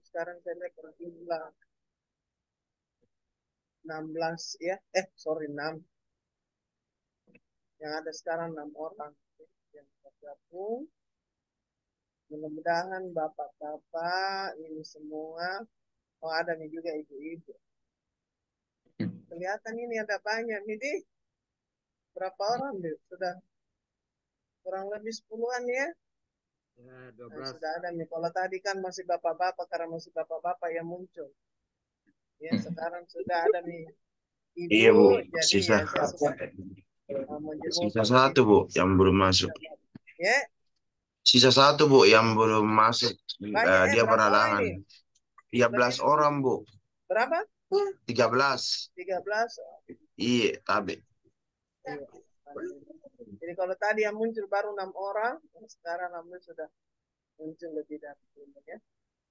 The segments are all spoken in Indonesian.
sekarang saya lihat berjumlah 16 ya. Sorry 6. Yang ada sekarang 6 orang yang bergabung. Mudah-mudahan bapak-bapak ini semua. Oh, ada nih juga ibu-ibu. Kelihatan ini ada banyak nih, Di. Berapa orang, Di? Sudah kurang lebih 10-an ya. Ya, Nah, 12. sudah ada nih. Kalau tadi kan masih bapak-bapak, karena masih bapak-bapak yang muncul. Ya, sekarang sudah ada nih Iya, Bu. ibu. Jadi Sisa ya saya sudah menjemur sisa di satu, sini. Bu, yang belum masuk. Ya, Sisa satu, Bu, yang belum masuk. banyak ya. Dia Berapa orang beralangan. ini? 13 orang, Bu. Berapa? 13. 13. Iya, tapi. Iya. Jadi kalau tadi yang muncul baru 6 orang, sekarang alhamdulillah sudah muncul lebih dari itu ya.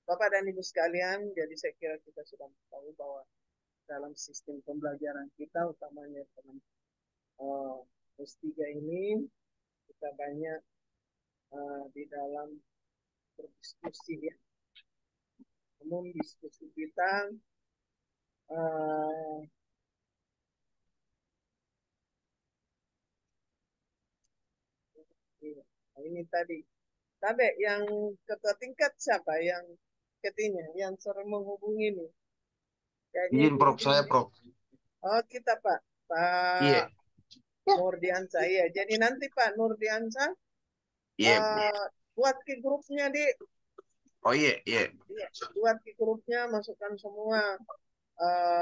Bapak dan Ibu sekalian, jadi saya kira kita sudah tahu bahwa dalam sistem pembelajaran kita, utamanya dalam S3 ini, kita banyak di dalam berdiskusi ya. Umum diskusi kita uh, ini tadi. Tapi yang ketua tingkat siapa yang ketinya, yang sering menghubungi nih? Kayaknya Izin, Prof. ibu-ibu Saya, ini. Prof. Oh, kita Pak. Pak Iya. Nurdiansa. Iya. Jadi nanti Pak Nurdiansa Iya, Bu. buat ke grupnya di. Oh, iya, iya. Iya, buat ke grupnya, masukkan semua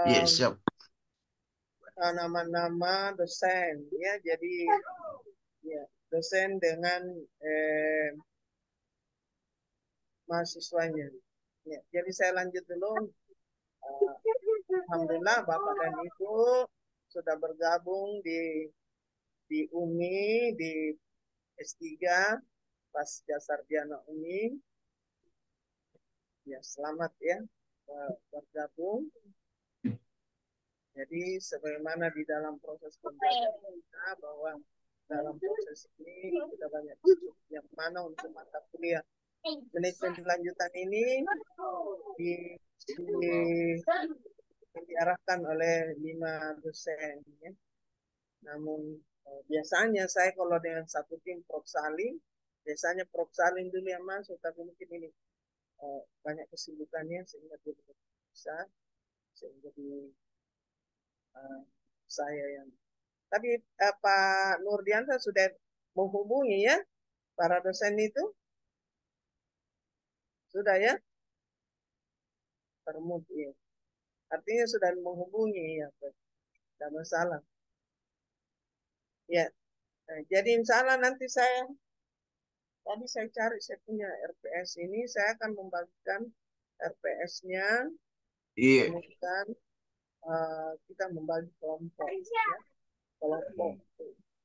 Iya, uh, siap. nama-nama dosen ya. Jadi ya, dosen dengan mahasiswanya. Ya, jadi saya lanjut dulu. Alhamdulillah Bapak dan Ibu sudah bergabung di UMI, di S3 pasca sarjana UMI. Ya, selamat ya bergabung. Jadi sebagaimana di dalam proses pembelajaran kita, bahwa dalam proses ini kita banyak yang mana untuk mata kuliah manajemen lanjutan ini diarahkan oleh 5 dosen ya. Namun biasanya saya kalau dengan satu tim Prof. Salim, biasanya Prof. Salim dulu yang masuk, tapi mungkin ini banyak kesibukannya sehingga dia tidak bisa, sehingga saya yang. Tapi Pak Nurdiansa sudah menghubungi ya para dosen itu, sudah ya, termut ya. Artinya sudah menghubungi ya, tidak masalah. Ya, jadi insya Allah nanti tadi saya cari, saya punya RPS ini, saya akan membagikan RPS-nya, Iya. kemudian kita membagi kelompok, ya, kelompok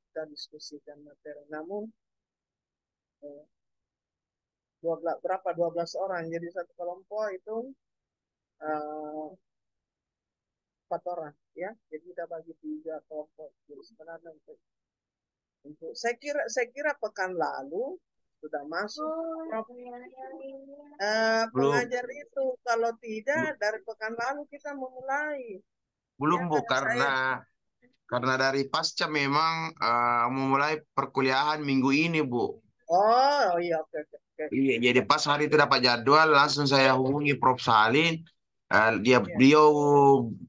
kita diskusikan materi. Namun 12 orang, jadi satu kelompok itu 4 orang, ya. Jadi kita bagi 3 kelompok. Jadi sebenarnya untuk saya kira pekan lalu sudah masuk Belum, pengajar itu. Kalau tidak dari pekan lalu kita memulai. belum, Ya, Bu, karena saya. karena dari pasca memang memulai perkuliahan minggu ini, Bu. Oh iya, oke, oke, oke. Iya, jadi pas hari itu dapat jadwal, langsung saya hubungi Prof. Salin. Iya. Beliau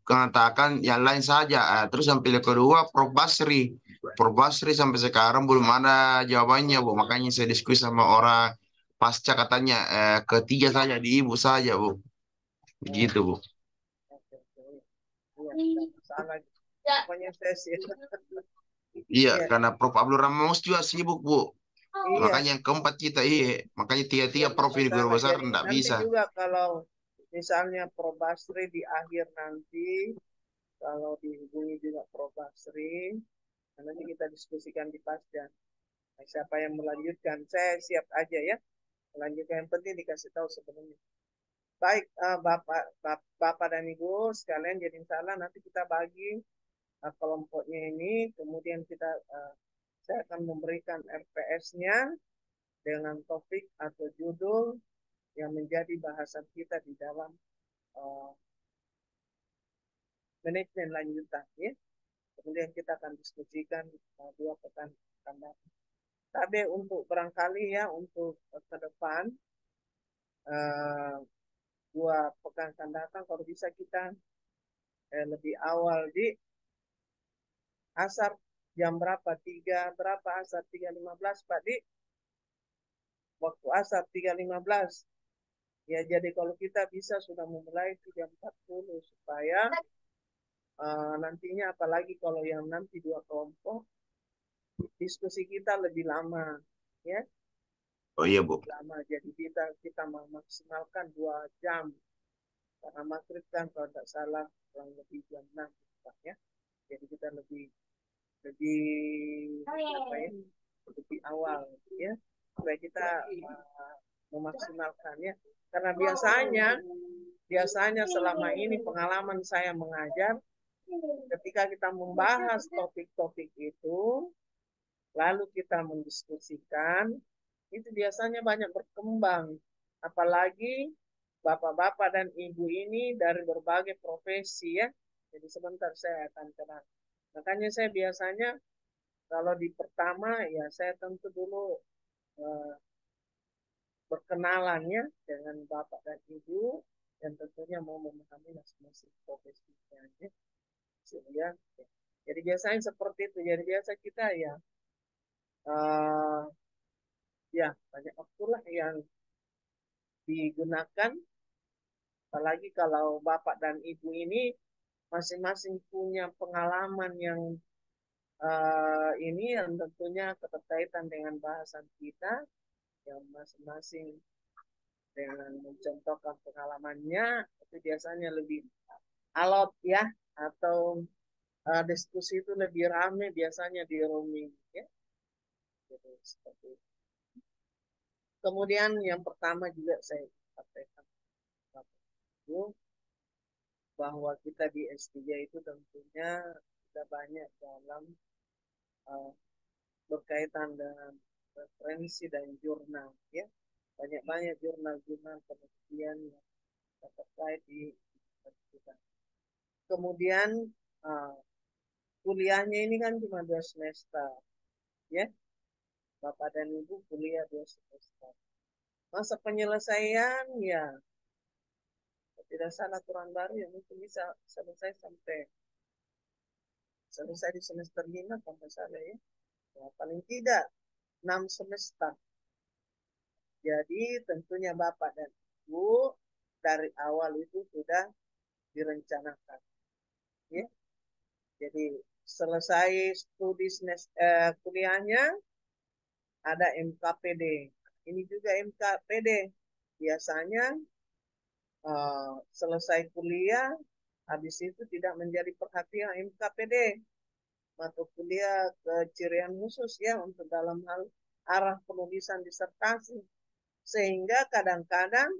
mengatakan yang lain saja. Terus sampai yang kedua, Prof. Basri. Prof. Basri sampai sekarang belum ada jawabannya, Bu. Makanya saya diskusi sama orang pasca, katanya ketiga saja di Ibu saja, Bu. Oh, Begitu, Bu. oke, oke. Iya, tidak masalah. Pokoknya saya sih. Iya, Iya, karena Prof. Abdul Ramos juga sibuk, Bu. iya, Makanya yang keempat kita, iya. Makanya iya, tiga-tiga tidak Prof ini guru masalah. besar Jadi enggak nanti bisa. juga kalau misalnya Prof. Basri di akhir nanti, kalau dihubungi juga Prof. Basri, nanti kita diskusikan di pasca. Nah, siapa yang melanjutkan? Saya siap aja ya. Melanjutkan, yang penting dikasih tahu sebelumnya. Baik, Bapak dan Ibu sekalian, jadi insya Allah nanti kita bagi kelompoknya ini, kemudian saya akan memberikan RPS-nya dengan topik atau judul yang menjadi bahasan kita di dalam manajemen lanjutan ya. Kemudian kita akan diskusikan 2 pekan akan datang. Tapi untuk barangkali ya untuk ke depan 2 pekan akan datang kalau bisa kita lebih awal di asar jam berapa? Berapa asar? 3.15 Pak Di? Waktu asar 3.15. Ya jadi kalau kita bisa sudah memulai 3.40 supaya nantinya apalagi kalau yang nanti 2 kelompok diskusi kita lebih lama ya. Oh iya, Bu. Lama jadi kita memaksimalkan 2 jam karena maghrib kan kalau tidak salah kurang lebih jam 6 ya. Jadi kita lebih lebih apa ya? Lebih awal ya supaya kita memaksimalkannya karena biasanya selama ini pengalaman saya mengajar ketika kita membahas topik-topik itu lalu kita mendiskusikan itu biasanya banyak berkembang apalagi bapak-bapak dan ibu ini dari berbagai profesi ya jadi sebentar saya akan kenal makanya saya biasanya kalau di pertama ya saya tentu dulu eh, berkenalannya dengan bapak dan ibu dan tentunya mau memahami masing-masing profesinya ya. Sehingga, ya. Jadi biasanya seperti itu. Jadi biasa kita ya ya banyak waktu lah yang digunakan apalagi kalau bapak dan ibu ini masing-masing punya pengalaman yang ini yang tentunya keterkaitan dengan bahasan kita yang masing-masing dengan mencontohkan pengalamannya itu biasanya lebih alot ya atau diskusi itu lebih ramai biasanya di rooming ya. Jadi, seperti itu. Kemudian yang pertama juga saya sampaikan bahwa kita di S3 itu tentunya kita banyak dalam uh, berkaitan dengan referensi dan jurnal ya banyak-banyak jurnal-jurnal penelitian yang terkait di kita. Kemudian uh, kuliahnya ini kan cuma 2 semester ya bapak dan ibu kuliah 2 semester masa penyelesaian ya tidak salah aturan baru ya mungkin bisa selesai di semester 5 kalau salah ya. Ya paling tidak 6 semester jadi tentunya bapak dan ibu dari awal itu sudah direncanakan ya jadi selesai studi kuliahnya ada MKPD ini juga MKPD biasanya selesai kuliah habis itu tidak menjadi perhatian MKPD mata kuliah kecirian khusus ya untuk dalam hal arah penulisan disertasi sehingga kadang-kadang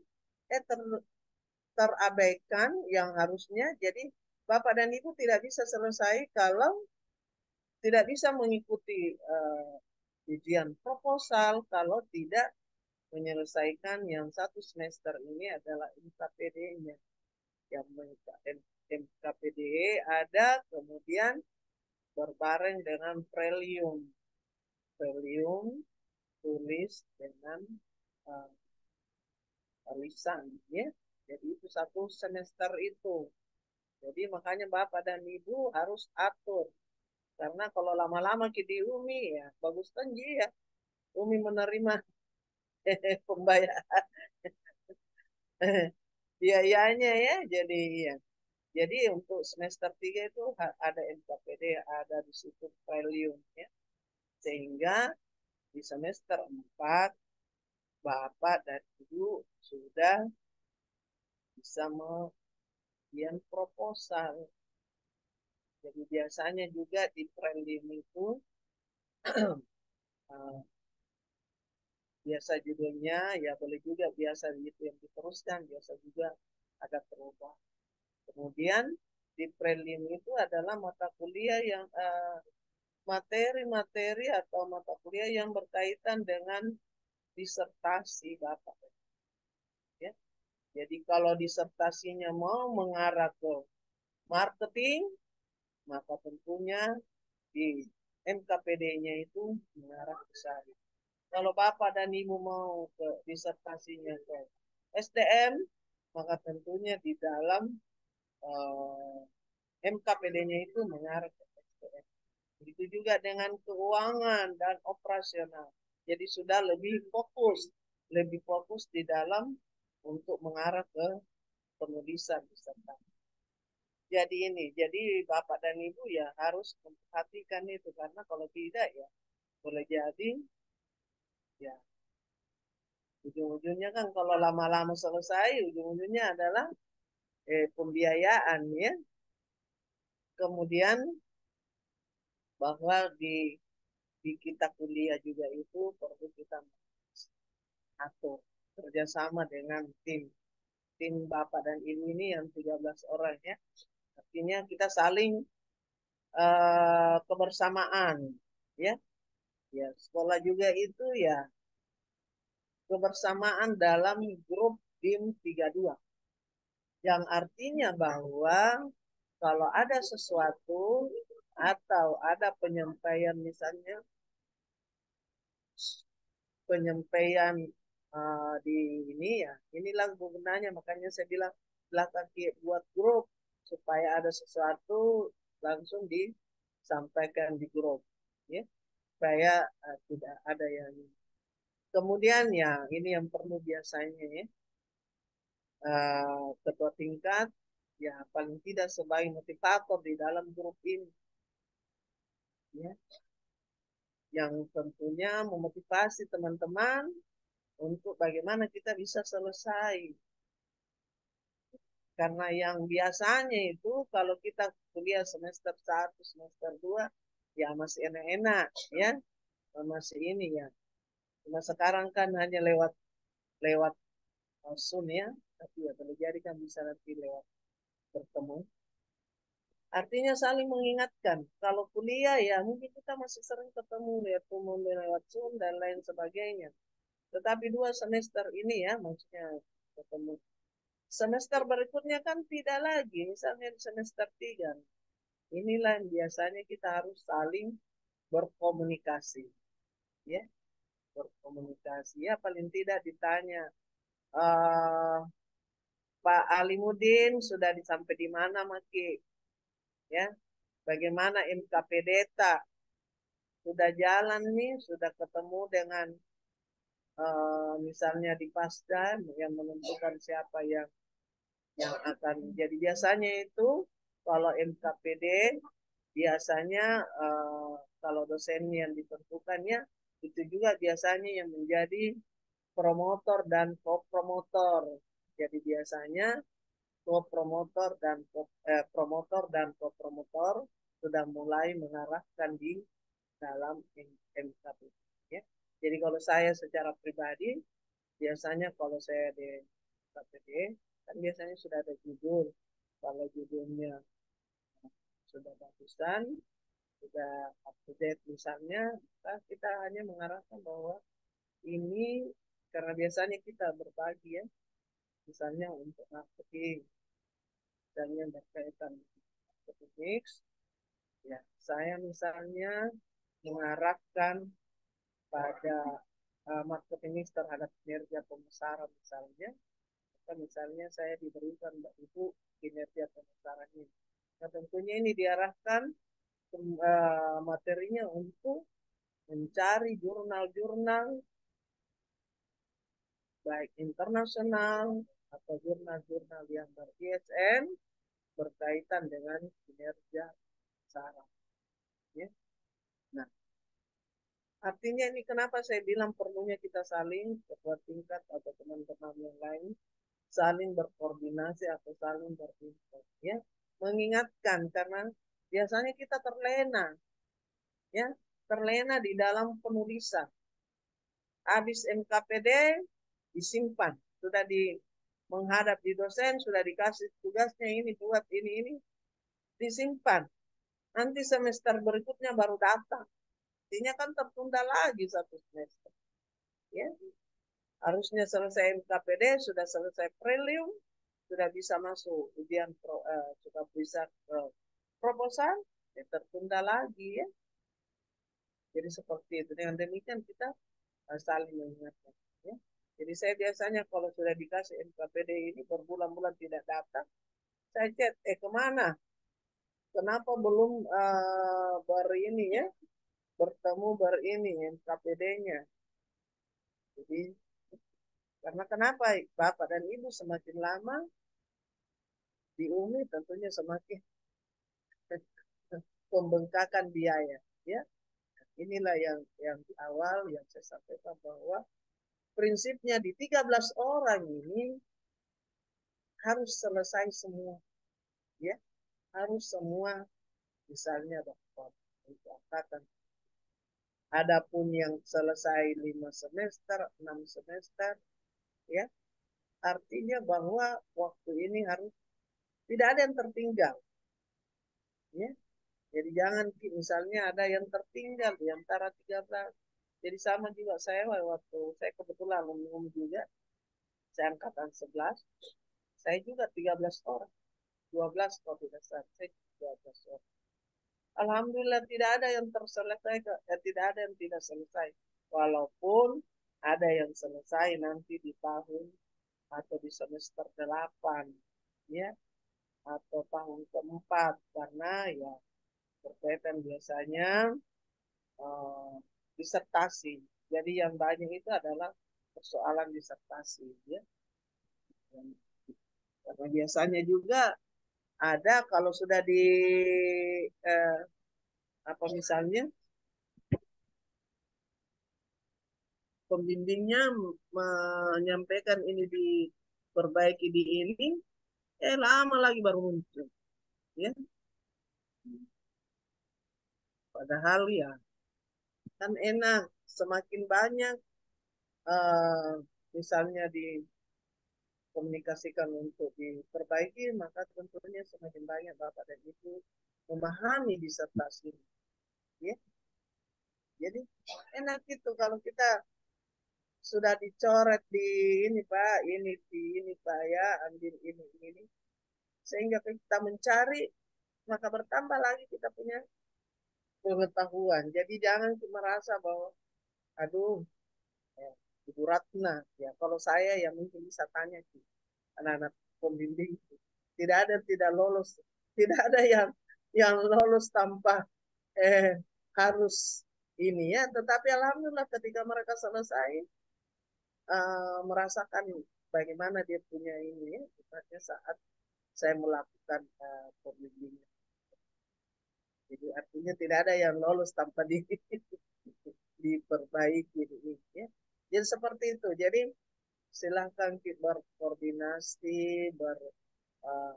terabaikan yang harusnya jadi bapak dan ibu tidak bisa selesai kalau tidak bisa mengikuti ujian proposal kalau tidak menyelesaikan yang 1 semester ini adalah MKPD-nya yang MKPD ada kemudian berbareng dengan prelium tulis dengan uh, lisan ya jadi itu 1 semester itu jadi makanya bapak dan ibu harus atur karena kalau lama-lama di Umi ya bagus kan ya Umi menerima pembayar biayanya ya jadi ya jadi untuk semester 3 itu ada MKPD ada di situ prelium ya sehingga di semester 4 bapak dan ibu sudah bisa membuat proposal jadi biasanya juga di prelim itu biasa judulnya ya boleh juga biasa itu yang diteruskan biasa juga ada perubahan kemudian di prelim itu adalah mata kuliah yang materi-materi atau mata kuliah yang berkaitan dengan disertasi bapak Jadi kalau disertasinya mau mengarah ke marketing, maka tentunya di MKPD-nya itu mengarah ke saya. Kalau Bapak dan Ibu mau ke disertasinya ke SDM, maka tentunya di dalam MKPD-nya itu mengarah ke SDM. Begitu juga dengan keuangan dan operasional. Jadi sudah lebih fokus di dalam untuk mengarah ke penulisan disertasi. Jadi Bapak dan Ibu ya harus memperhatikan itu karena kalau tidak ya boleh jadi ya ujung-ujungnya kan kalau lama-lama selesai ujung-ujungnya adalah pembiayaan ya. Kemudian bahwa di kita kuliah juga itu perlu kita atur kerjasama dengan tim Bapak dan Ibu ini yang 13 orang ya. Artinya kita saling kebersamaan ya. Ya, sekolah juga itu ya kebersamaan dalam grup BIM 32. Yang artinya bahwa kalau ada sesuatu atau ada penyampaian misalnya penyampaian di ini ya inilah gunanya makanya saya bilang silakan buat grup supaya ada sesuatu langsung disampaikan di grup ya supaya tidak ada yang kemudian ya ini yang perlu biasanya ya ketua tingkat ya paling tidak sebagai motivator di dalam grup ini ya yang tentunya memotivasi teman-teman untuk bagaimana kita bisa selesai. Karena yang biasanya itu kalau kita kuliah semester 1, semester 2, ya masih enak-enak, ya. Masih ini ya. Cuma sekarang kan hanya lewat lewat Zoom ya, tapi ya boleh jadi kan bisa nanti lewat bertemu. Artinya saling mengingatkan. Kalau kuliah ya mungkin kita masih sering ketemu lewat Zoom dan lain sebagainya. Tetapi 2 semester ini ya, maksudnya ketemu. Semester berikutnya kan tidak lagi, misalnya di semester 3. Inilah yang biasanya kita harus saling berkomunikasi. Ya, berkomunikasi. Ya, paling tidak ditanya, Pak Alimudin sudah sampai di mana, Maki? Ya, bagaimana MKP Data? Sudah jalan nih, sudah ketemu dengan misalnya di Pasda yang menentukan siapa yang akan jadi biasanya itu kalau MKPD biasanya kalau dosen yang ditentukannya itu juga biasanya yang menjadi promotor dan co-promotor. Jadi biasanya co-promotor dan promotor dan co-promotor sudah mulai mengarahkan di dalam MKPD. Ya. Jadi kalau saya secara pribadi biasanya kalau saya di KPD kan biasanya sudah ada judul. Kalau judulnya sudah bagusan, sudah up to date misalnya, kita hanya mengarahkan bahwa ini karena biasanya kita berbagi ya, misalnya untuk marketing dan yang berkaitan marketing, ya saya misalnya mengarahkan pada marketing terhadap kinerja pemasaran misalnya, misalnya saya diberikan Mbak Ibu kinerja pemasaran ini. Nah tentunya ini diarahkan materinya untuk mencari jurnal-jurnal baik internasional atau jurnal-jurnal yang ber-ISN berkaitan dengan kinerja saraf. Ya. Nah, artinya ini kenapa saya bilang perlunya kita saling ketua tingkat atau teman-teman yang lain saling berkoordinasi atau saling berinfo, ya, mengingatkan karena biasanya kita terlena, ya, terlena di dalam penulisan. Habis MKPD disimpan, sudah menghadap di dosen, sudah dikasih tugasnya ini buat ini disimpan. Nanti semester berikutnya baru datang. Artinya kan tertunda lagi 1 semester. Ya. Harusnya selesai MKPD, sudah selesai prelim, sudah bisa masuk ujian sudah bisa proposal, ya tertunda lagi ya. Jadi seperti itu. Dengan demikian kita saling mengingatkan. Ya. Jadi saya biasanya kalau sudah dikasih MKPD ini berbulan-bulan tidak datang, saya chat, kemana? Kenapa belum ini ya, bertemu ini MKPD-nya? Jadi karena kenapa Bapak dan Ibu semakin lama di UMI tentunya semakin pembengkakan biaya. Ya, inilah yang di awal yang saya sampaikan bahwa prinsipnya di 13 orang ini harus selesai semua. Ya, harus semua misalnya bahwa angkatan. Adapun yang selesai 5 semester, 6 semester, ya, artinya bahwa waktu ini harus tidak ada yang tertinggal. Ya, jadi jangan misalnya ada yang tertinggal di antara 13. Jadi sama juga saya waktu saya kebetulan umum juga, saya angkatan 11, saya juga 13 orang, 12 kalau tidak salah, saya 12 orang. Alhamdulillah tidak ada yang terselesaikan, tidak ada yang tidak selesai. Walaupun ada yang selesai nanti di tahun atau di semester 8, ya, atau tahun keempat, karena ya berkaitan biasanya eh, disertasi. Jadi yang banyak itu adalah persoalan disertasi, ya. Karena biasanya juga ada kalau sudah di eh, apa misalnya pembimbingnya menyampaikan ini diperbaiki di ini, lama lagi baru muncul, ya. Padahal ya kan enak, semakin banyak eh, misalnya dikomunikasikan untuk diperbaiki, maka tentunya semakin banyak Bapak dan Ibu memahami disertasi, ya. Jadi enak itu kalau kita sudah dicoret di ini Pak, ini Pak ya, ambil ini, sehingga kita mencari maka bertambah lagi kita punya pengetahuan. Jadi jangan merasa bahwa aduh, ya, Ibu Ratna, ya kalau saya ya mungkin bisa tanya sih anak-anak pembimbing, tidak ada yang tidak lolos, tidak ada yang lolos tanpa harus ini ya. Tetapi alhamdulillah ketika mereka selesai merasakan bagaimana dia punya ini ya, saat saya melakukan pembimbingan. Jadi artinya tidak ada yang lolos tanpa diperbaiki ini ya. Jadi seperti itu. Jadi silahkan kita berkoordinasi,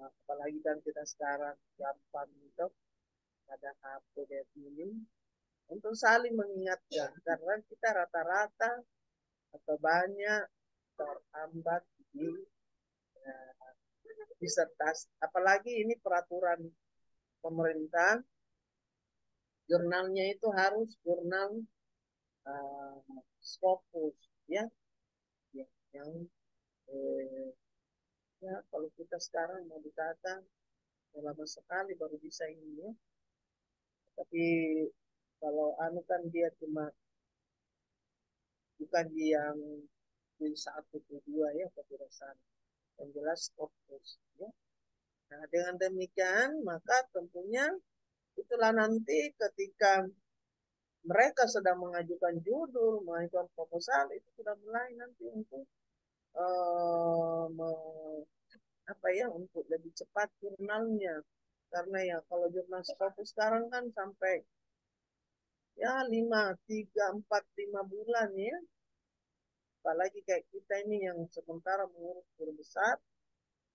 apalagi kan kita sekarang gampang itu ada HP dan ini untuk saling mengingatkan karena kita rata-rata atau banyak terhambat di disertasi. Apalagi ini peraturan pemerintah, jurnalnya itu harus jurnal uh, Scopus ya, ya yang ya kalau kita sekarang mau dikata lama sekali baru bisa ini ya. Tapi kalau anu kan dia cuma bukan yang di satu dua ya penjelasan yang jelas Scopus ya. Nah dengan demikian maka tentunya itulah nanti ketika mereka sedang mengajukan judul, mengajukan proposal itu sudah mulai nanti untuk apa ya untuk lebih cepat jurnalnya karena ya kalau jurnal Scopus sekarang kan sampai ya 5, 3, 4, 5 bulan ya apalagi kayak kita ini yang sementara mengurus guru besar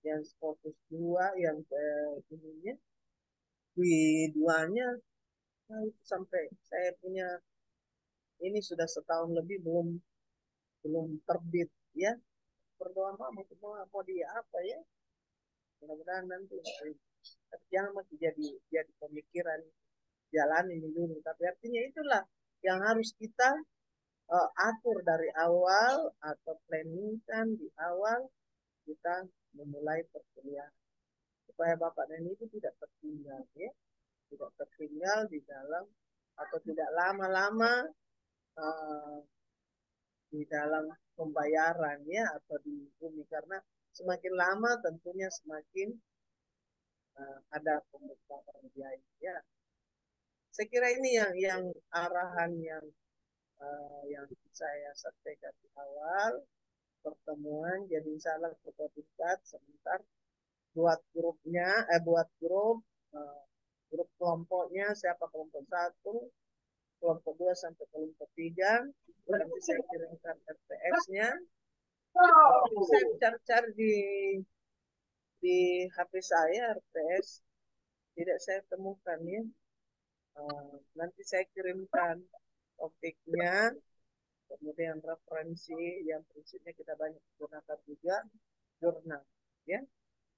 yang Scopus 2 yang ininya di duanya nah, itu sampai saya punya ini sudah setahun lebih belum belum terbit ya berdoa mau di apa ya mudah-mudahan nanti jangan masih jadi pemikiran jalan ini dulu tapi artinya itulah yang harus kita atur dari awal atau planningkan di awal kita memulai perkuliahan supaya Bapak dan Ibu tidak tertinggal ya, tidak tertinggal di dalam atau tidak lama-lama uh, di dalam pembayaran ya atau di bumi karena semakin lama tentunya semakin ada pembebaran biaya ya. Saya kira ini yang arahan yang saya sampaikan di awal pertemuan. Jadi insya Allah kita dekat sebentar buat grupnya, buat uh, grup kelompoknya siapa kelompok satu, kelompok dua sampai kelompok tiga. Nanti saya kirimkan RPS-nya. Saya cari-cari di HP saya RPS tidak saya temukan ya. Nanti saya kirimkan topiknya, kemudian referensi yang prinsipnya kita banyak gunakan juga jurnal ya.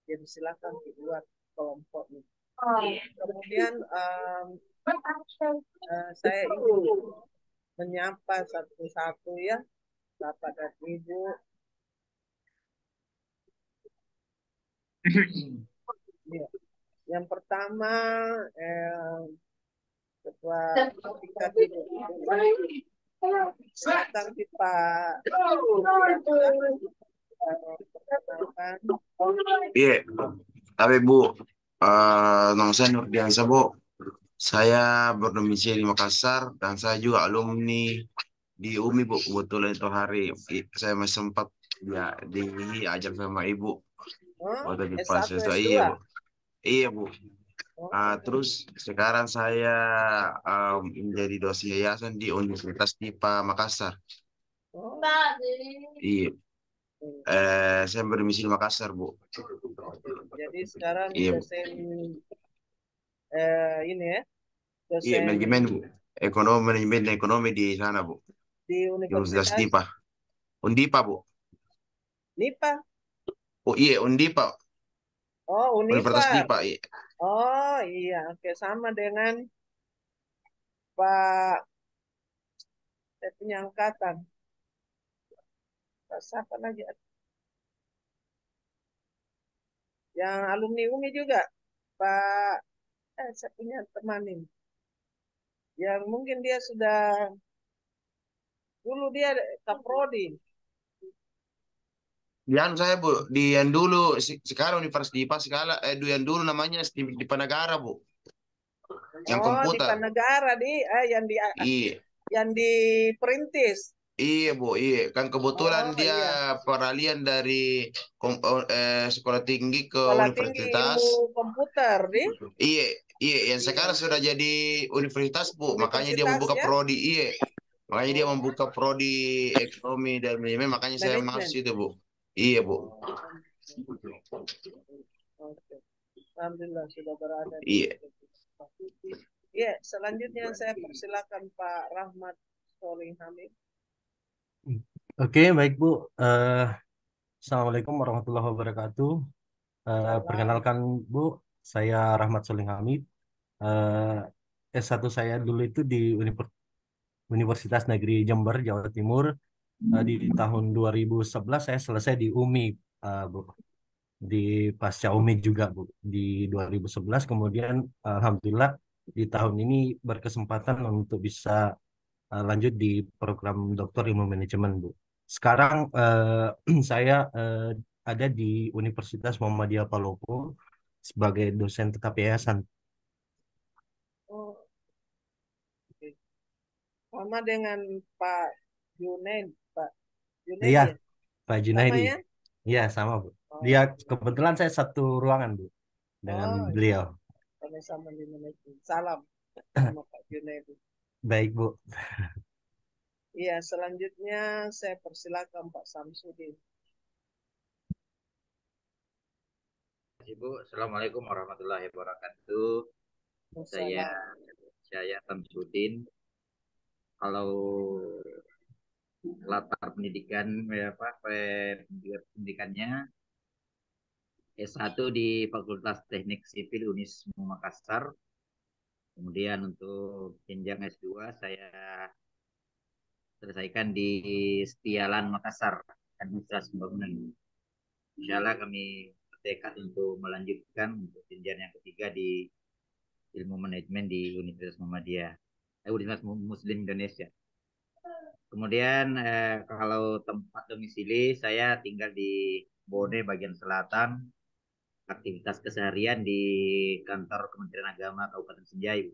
Jadi silakan dibuat kelompoknya. Kemudian saya ingin menyapa satu-satu ya Bapak dan Ibu. Ya. Yang pertama Ketua tingkat Ibu. Silakan Pak. Iya, tapi Bu, nama saya Nurdiansa Bu. Saya berdomisili di Makassar dan saya juga alumni di UMI Bu. Kebetulan itu hari saya masih sempat ya diajar sama Ibu. Waktu di pas S1, itu S2. iya Bu. Iya Bu. Oh. Terus sekarang saya menjadi dosen yayasan di Universitas DIPA Makassar. Oh. Iya. Saya berdomisili Makassar Bu. Jadi sekarang Iya Bu. dosen ini ya, Iya dosen manajemen Bu. Ekonomi manajemen dan ekonomi di sana Bu. di Di Universitas Universitas DIPA. Undipa Bu. NIPA. Oh iya Undipa. Oh, Universitas Unipa. DIPA. Iya. Oh iya, oke sama dengan Pak saya punya angkatan. Pak siapa lagi? Yang alumni UMI juga. Pak, saya punya teman ini. Yang mungkin dia sudah, dulu dia Kaprodi. Yang saya Bu, di yang dulu sekarang Universitas DIPA sekala yang dulu namanya di Panagara Bu. Yang Oh, di komputer. Panegara Iya. yang di Perintis. Iya Bu, iya kan kebetulan Oh dia iya, peralihan dari sekolah tinggi ke Sekolah Tinggi universitas. Ilmu Komputer di Iya, iya, yang sekarang iya. sudah jadi universitas Bu, makanya dia Universitas membuka ya. prodi. Iya, makanya dia Oh, membuka prodi ekonomi dan manajemen, makanya saya masuk manajemen. itu Bu. Iya Bu, Oh, oke. Alhamdulillah sudah berada di iya. Universitas. Iya, selanjutnya saya persilakan Pak Rahmat Solih Hamid. Oke, baik Bu. Assalamualaikum warahmatullahi wabarakatuh. Salam. Perkenalkan Bu, saya Rahmat Soling Hamid. S1 saya dulu itu di Universitas Negeri Jember, Jawa Timur. Di tahun 2011 saya selesai di UMI, Bu. Di pasca UMI juga, Bu. Di 2011, kemudian Alhamdulillah di tahun ini berkesempatan untuk bisa lanjut di program Doktor Ilmu Manajemen, Bu. Sekarang saya ada di Universitas Muhammadiyah Palopo sebagai dosen tetap yayasan. Oh, oke. Sama dengan Pak Junaid, Pak Junaid Iya, ya. Pak Sama Junaidi. ya? Iya, sama, Bu. Dia Oh, kebetulan saya satu ruangan, Bu, dengan oh iya. beliau. Sama-sama di manajemen. Salam sama Pak Junaid. Baik, Bu. Iya, selanjutnya saya persilakan Pak Samsudin. Ibu, Assalamualaikum warahmatullahi wabarakatuh. Saya Wassalam. saya Tamsudin. Kalau latar pendidikan pendidikannya S1 di Fakultas Teknik Sipil Unismu Makassar. Kemudian untuk jenjang S2 saya selesaikan di Setialan Makassar, administrasi pembangunan. Insya Allah kami bertekad untuk melanjutkan untuk jenjang yang ketiga di ilmu manajemen di Universitas Muhammadiyah, Universitas Muslim Indonesia. Kemudian kalau tempat domisili saya tinggal di Bone bagian selatan, aktivitas keseharian di kantor Kementerian Agama Kabupaten Senjai.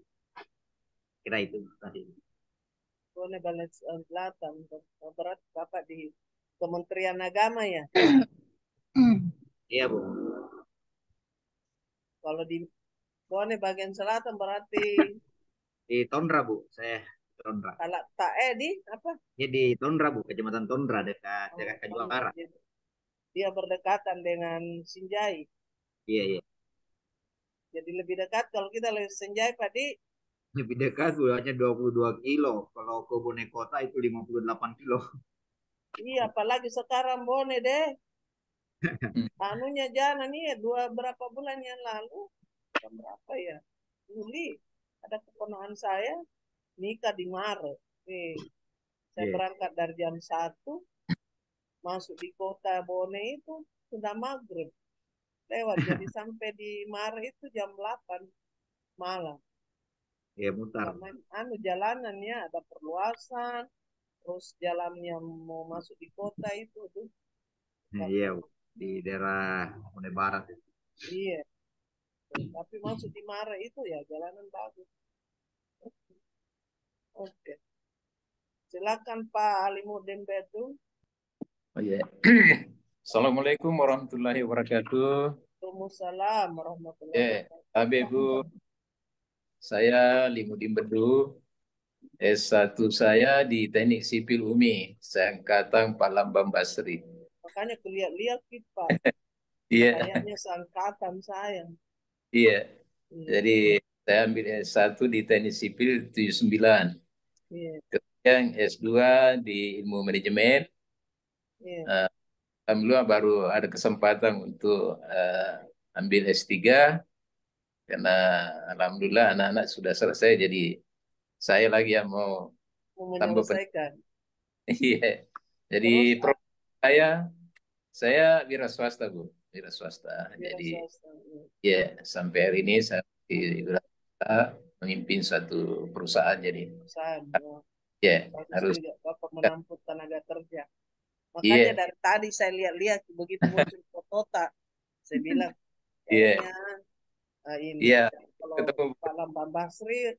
Kira itu tadi. Bone Balet Selatan. Berat Bapak di Kementerian Agama ya. Iya Bu. Kalau di Bone bagian selatan berarti Di Tondra Bu, saya Tondra. kalau tak di apa? Ya di Tondra Bu, Kecamatan Tondra dekat dekat Kajuara. Dia berdekatan dengan Sinjai. Iya iya. Jadi lebih dekat kalau kita lewat Sinjai Pak Di. Lebih dekat Bu, hanya 22 kilo. Kalau ke Bone Kota itu 58 kilo. Iya, apalagi sekarang Bone deh. Anunya jangan nih berapa bulan yang lalu, berapa ya? Juli, ada keponakan saya nikah di Maret. Saya berangkat dari jam 1, masuk di kota Bone itu sudah maghrib. Lewat, jadi sampai di Maret itu jam 8 malam. Ya mutar. Jalanannya ada perluasan, terus jalannya mau masuk di kota itu tuh. Iya, di daerah Bone Barat itu. Iya. Tapi masuk di Maret itu ya jalanan bagus. Oke. Silakan Pak Alimuddin Bedul. Oh ya. Assalamualaikum warahmatullahi wabarakatuh. Waalaikumsalam warahmatullahi wabarakatuh. Ibu, saya Limuddin Bedu. S1 saya di Teknik Sipil UMI, seangkatan Pak Lambang Basri. Makanya kulihat-lihat Pak. Iya. Kayaknya seangkatan saya. Iya. Jadi saya ambil S1 di Teknik Sipil 79. Iya. Kemudian S2 di Ilmu Manajemen. Iya. Alhamdulillah baru ada kesempatan untuk ambil S3 karena alhamdulillah anak-anak sudah selesai, jadi saya lagi yang mau tambah menyelesaikan. Iya. Jadi saya wira swasta Bu, wira swasta. Jadi ya sampai hari ini saya di wira swasta memimpin suatu perusahaan, jadi ya harus juga Bapak menampung tenaga kerja. Makanya dari tadi saya lihat-lihat begitu muncul foto saya bilang kayaknya ini kalau Pak Lambang Basri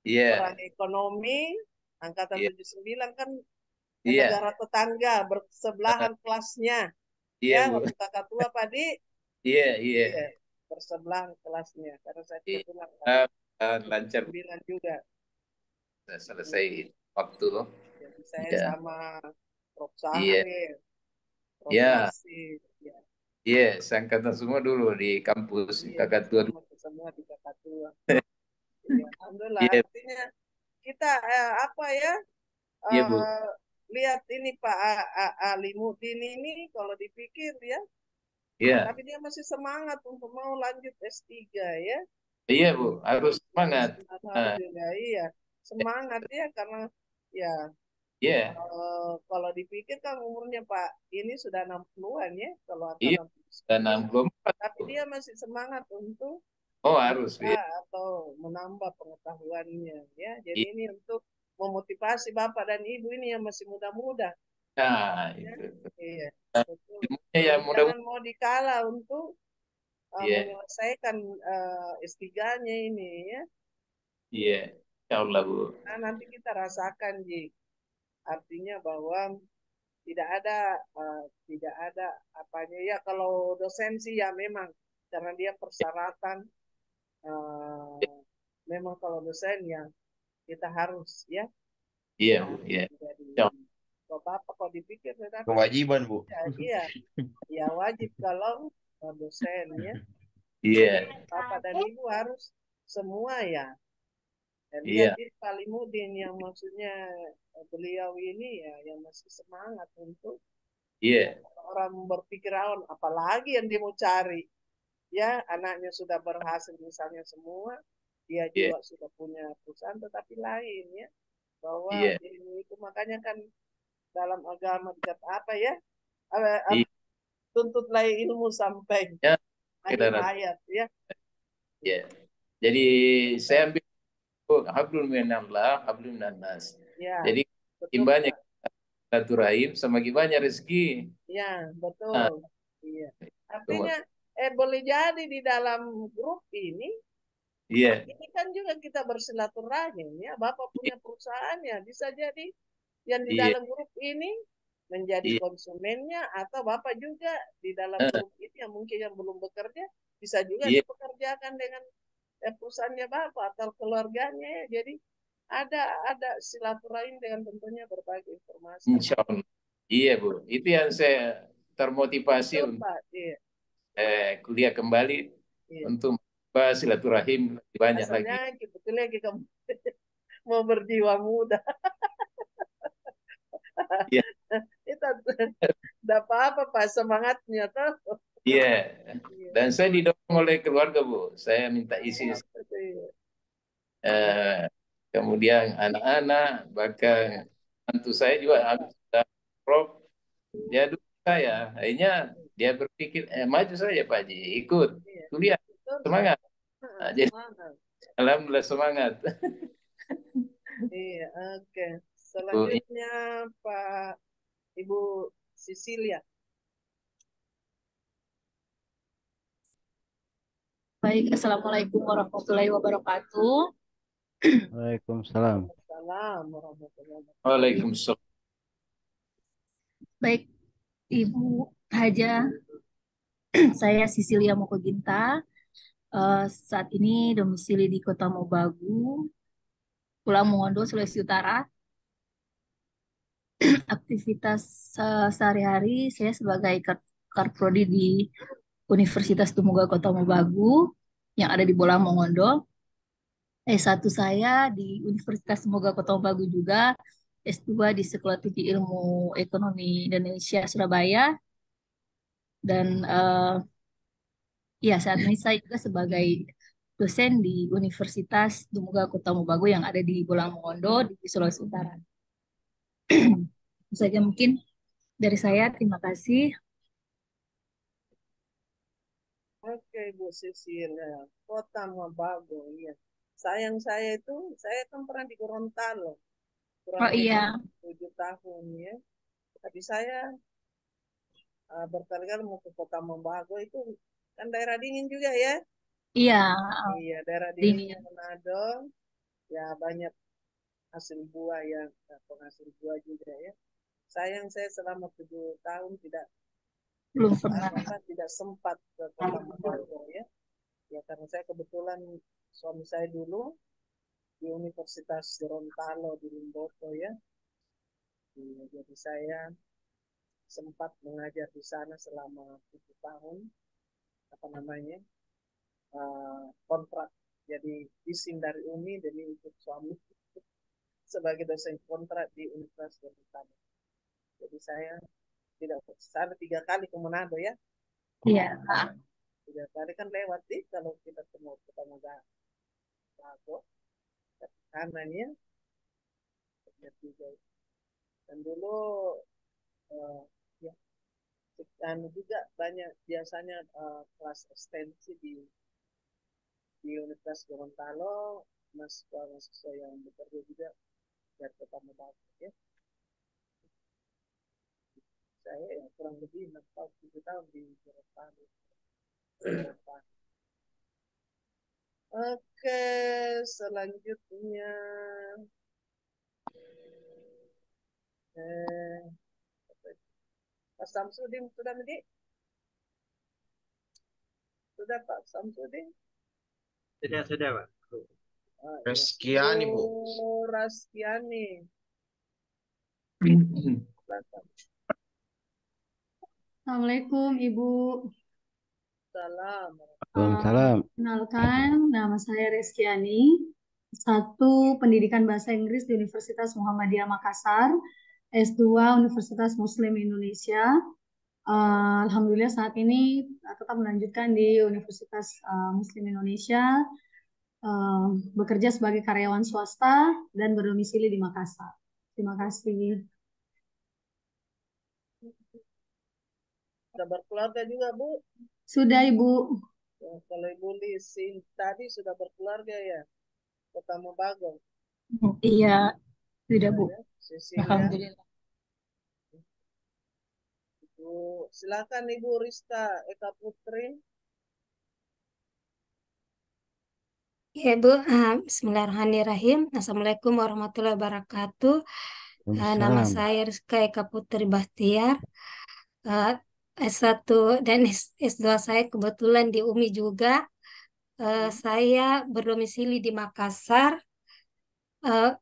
orang ekonomi angkatan 79 kan negara tetangga bersebelahan kelasnya. Ya, waktu kakak tua Pak Di. Iya. Bersebelahan kelasnya karena saya kebetulan lancar 9 juga. Saya selesai waktu. Jadi saya sama Prof. Sahri, Prof. Nasir. Iya, seangkatan semua dulu di kampus, kakak tua. Semua di kakak tua. Alhamdulillah, artinya kita lihat ini Pak Alimuddin ini kalau dipikir ya, tapi dia masih semangat untuk mau lanjut S3 ya. Iya Bu, harus semangat. Iya, semangat ya karena ya. Kalau dipikir kan umurnya Pak ini sudah 60-an ya, kalau angkatan 64. Tapi dia masih semangat untuk harus atau menambah pengetahuannya ya. Jadi ini untuk memotivasi Bapak dan Ibu ini yang masih muda-muda. Nah, itu. Iya. Jangan mau dikalah untuk menyelesaikan S3-nya ini ya. Iya, insya Allah Bu. Nah, nanti kita rasakan Ji. Artinya bahwa tidak ada apanya ya, kalau dosen sih ya memang karena dia persyaratan memang kalau dosen ya kita harus ya. Iya Bu, iya. Kalau Bapak kalau dipikir kewajiban Bu. Iya. Ya wajib kalau dosen ya. Iya. Bapak dan Ibu harus semua ya. Dan lihat Pak Alimuddin yang maksudnya beliau ini ya yang masih semangat untuk orang berpikir awal, apalagi yang dia mau cari ya, anaknya sudah berhasil misalnya semua, dia juga sudah punya perusahaan, tetapi lain ya bahwa Iya, ilmu itu makanya kan dalam agama dikata apa ya? iya, Tuntutlah ilmu sampai ya, akhir saudara. hayat ya. Iya. Jadi saya ambil hablum minallah, hablum minannas. Ya, Jadi betul gimana Pak. silaturahim sama gimana rezeki. Ya, Nah, betul. Iya. cuma Artinya boleh jadi di dalam grup ini iya, kan juga kita bersilaturahim ya. Bapak punya perusahaannya, bisa jadi yang di iya, dalam grup ini menjadi iya, konsumennya atau Bapak juga di dalam iya, grup ini yang mungkin yang belum bekerja bisa juga iya, dipekerjakan dengan perusahaannya Bapak atau keluarganya ya. Jadi ada silaturahim dengan tentunya berbagi informasi. insya Allah. Iya, Bu. Itu yang saya termotivasi Betul untuk Pak, iya, kuliah kembali iya. untuk membahas silaturahim lebih banyak lagi. Asalnya sebetulnya kita mau berjiwa muda. Iya, Itu tidak apa-apa Pak, semangatnya tuh. iya. Iya. Dan saya didorong oleh keluarga, Bu. Saya minta isi, Iya. kemudian anak-anak, bahkan mantu saya juga Betul habis Pak. sudah prof. Dia dulu saya, akhirnya dia berpikir, maju saja Pak Haji, ikut Iya. kuliah, Betul Pak. semangat. Nah, jadi Semangat. alhamdulillah semangat. Iya, oke. Bu, Selanjutnya Pak Ibu Sisilia. Baik, Assalamualaikum warahmatullahi wabarakatuh. Waalaikumsalam. Assalamualaikum warahmatullahi wabarakatuh. Waalaikumsalam. Baik, Ibu Haja, saya Sisilia Mokoginta. Saat ini domisili di Kota Mobagu, Pulau Mongondo, Sulawesi Utara. Aktivitas sehari-hari saya sebagai Karprodi di Universitas Tumuga Kota Mobagu yang ada di Pulau Mongondo. S1 saya di Universitas Tumuga Kota Mobagu juga. S2 di Sekolah Tinggi Ilmu Ekonomi Indonesia Surabaya. Dan ya saat ini saya juga sebagai dosen di Universitas Tumuga Kota Mobagu yang ada di Bolang Mongondo di Sulawesi Utara. Itu saja mungkin dari saya. Terima kasih. Oke, Bu Sisilia. Kota Mobagu, iya. Sayang saya itu, saya kan pernah di Gorontalo. Oh Kurang iya, lebih 7 tahun ya. Tapi saya berkali-kali mau ke Kota Mobagu itu kan daerah dingin juga ya. iya, Iya, daerah ini dinginnya Manado. Ya banyak hasil buah yang penghasil buah juga ya. Sayang saya selama 7 tahun belum pernah. tidak sempat ke Kota Mobagu ya. Ya karena saya kebetulan suami saya dulu di Universitas Gorontalo di Limboto ya. Iya, jadi saya sempat mengajar di sana selama 7 tahun. Apa namanya? Kontrak. Jadi izin dari Uni demi ikut suami sebagai dosen kontrak di Universitas Gorontalo. Jadi saya tidak sana 3 kali ke Manado ya. Iya, 3 kali kan lewat sih kalau kita ketemu Manado kanannya dan dulu ya dan juga banyak biasanya kelas ekstensi di Universitas Gorontalo mahasiswa yang bekerja juga dari Kota Mobagu ya. Saya ya kurang lebih 6 tahun 7 tahun di Gorontalo. Oke, selanjutnya Pak Samsudin sudah mendik? Sudah Pak Samsudin? Sudah, Pak. Reskiani, Bu. Bu Raskiani. Assalamualaikum Ibu. Salam. Waalaikumsalam. Kenalkan, nama saya Reskiani, S1 Pendidikan Bahasa Inggris di Universitas Muhammadiyah Makassar, S2 Universitas Muslim Indonesia. Alhamdulillah saat ini tetap melanjutkan di Universitas Muslim Indonesia. bekerja sebagai karyawan swasta dan berdomisili di Makassar. Terima kasih. Sudah berkeluarga juga, Bu? Sudah, Ibu. Ya, kalau Ibu Lisi tadi sudah berkeluarga ya, Kota Mobagu. Iya, tidak Bu. Ya, Cecilia. Alhamdulillah. Bu, silakan Ibu Rista Eka Putri. Ya Bu, Bismillahirrahmanirrahim. Assalamualaikum warahmatullahi wabarakatuh. Nama Waalaikumsalam. saya Rizka Eka Putri Bahtiar. S1 dan S2 saya kebetulan di UMI juga. Saya berdomisili di Makassar. Eh,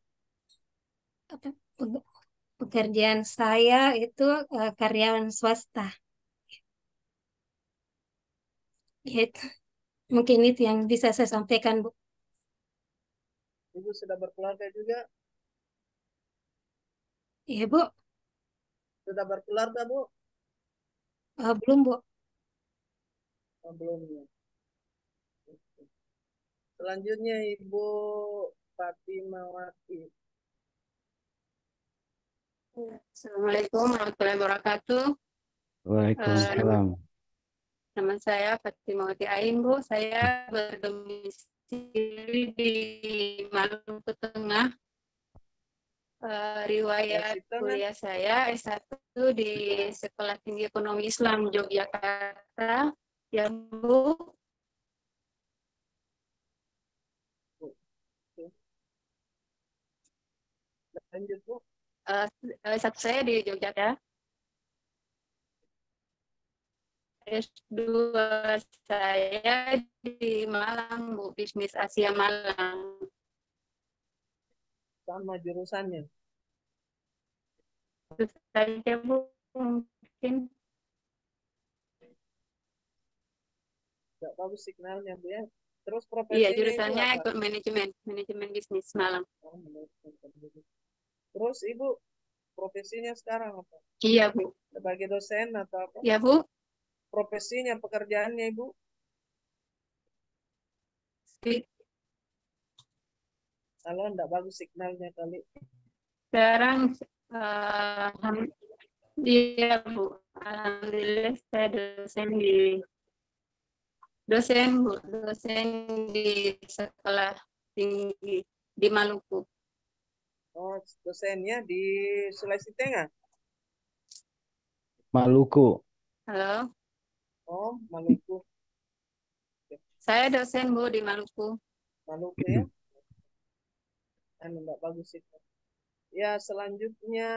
Pekerjaan saya itu karyawan swasta. Gitu. Mungkin itu yang bisa saya sampaikan, Bu. Ibu sudah berkeluarga juga? Iya, Bu. Sudah berkeluarga, Bu? Belum, Bu. Oh, belum ya. Selanjutnya Ibu Fatimawati. Assalamualaikum warahmatullahi wabarakatuh. Waalaikumsalam. Nama saya Fatimawati Ain, Bu. Saya berdomisili di Maluku Tengah. Riwayat kuliah saya S1 di Sekolah Tinggi Ekonomi Islam Yogyakarta. Ya, Bu. Lanjut, Bu. S1 saya di Yogyakarta. S2 saya di Malang, Bu, Bisnis Asia Malang. Sama jurusannya? Terus saja, Bu, mungkin. Tidak bagus signalnya, Bu ya. Terus Iya, profesinya jurusannya Ibu apa? ikut manajemen bisnis Malang. Oh, terus Ibu profesinya sekarang apa? Iya, Bu. Sebagai dosen atau apa? Iya, Bu. Profesinya, pekerjaannya Ibu? Kalau enggak bagus signalnya kali. Sekarang, iya, Bu. Alhamdulillah saya dosen, Bu. Dosen di sekolah tinggi di Maluku. Oh, dosennya di Sulawesi Tengah? Maluku. Halo. Oh, Maluku. Saya dosen, Bu, di Maluku. Maluku ya? Enggak bagus itu. Ya, selanjutnya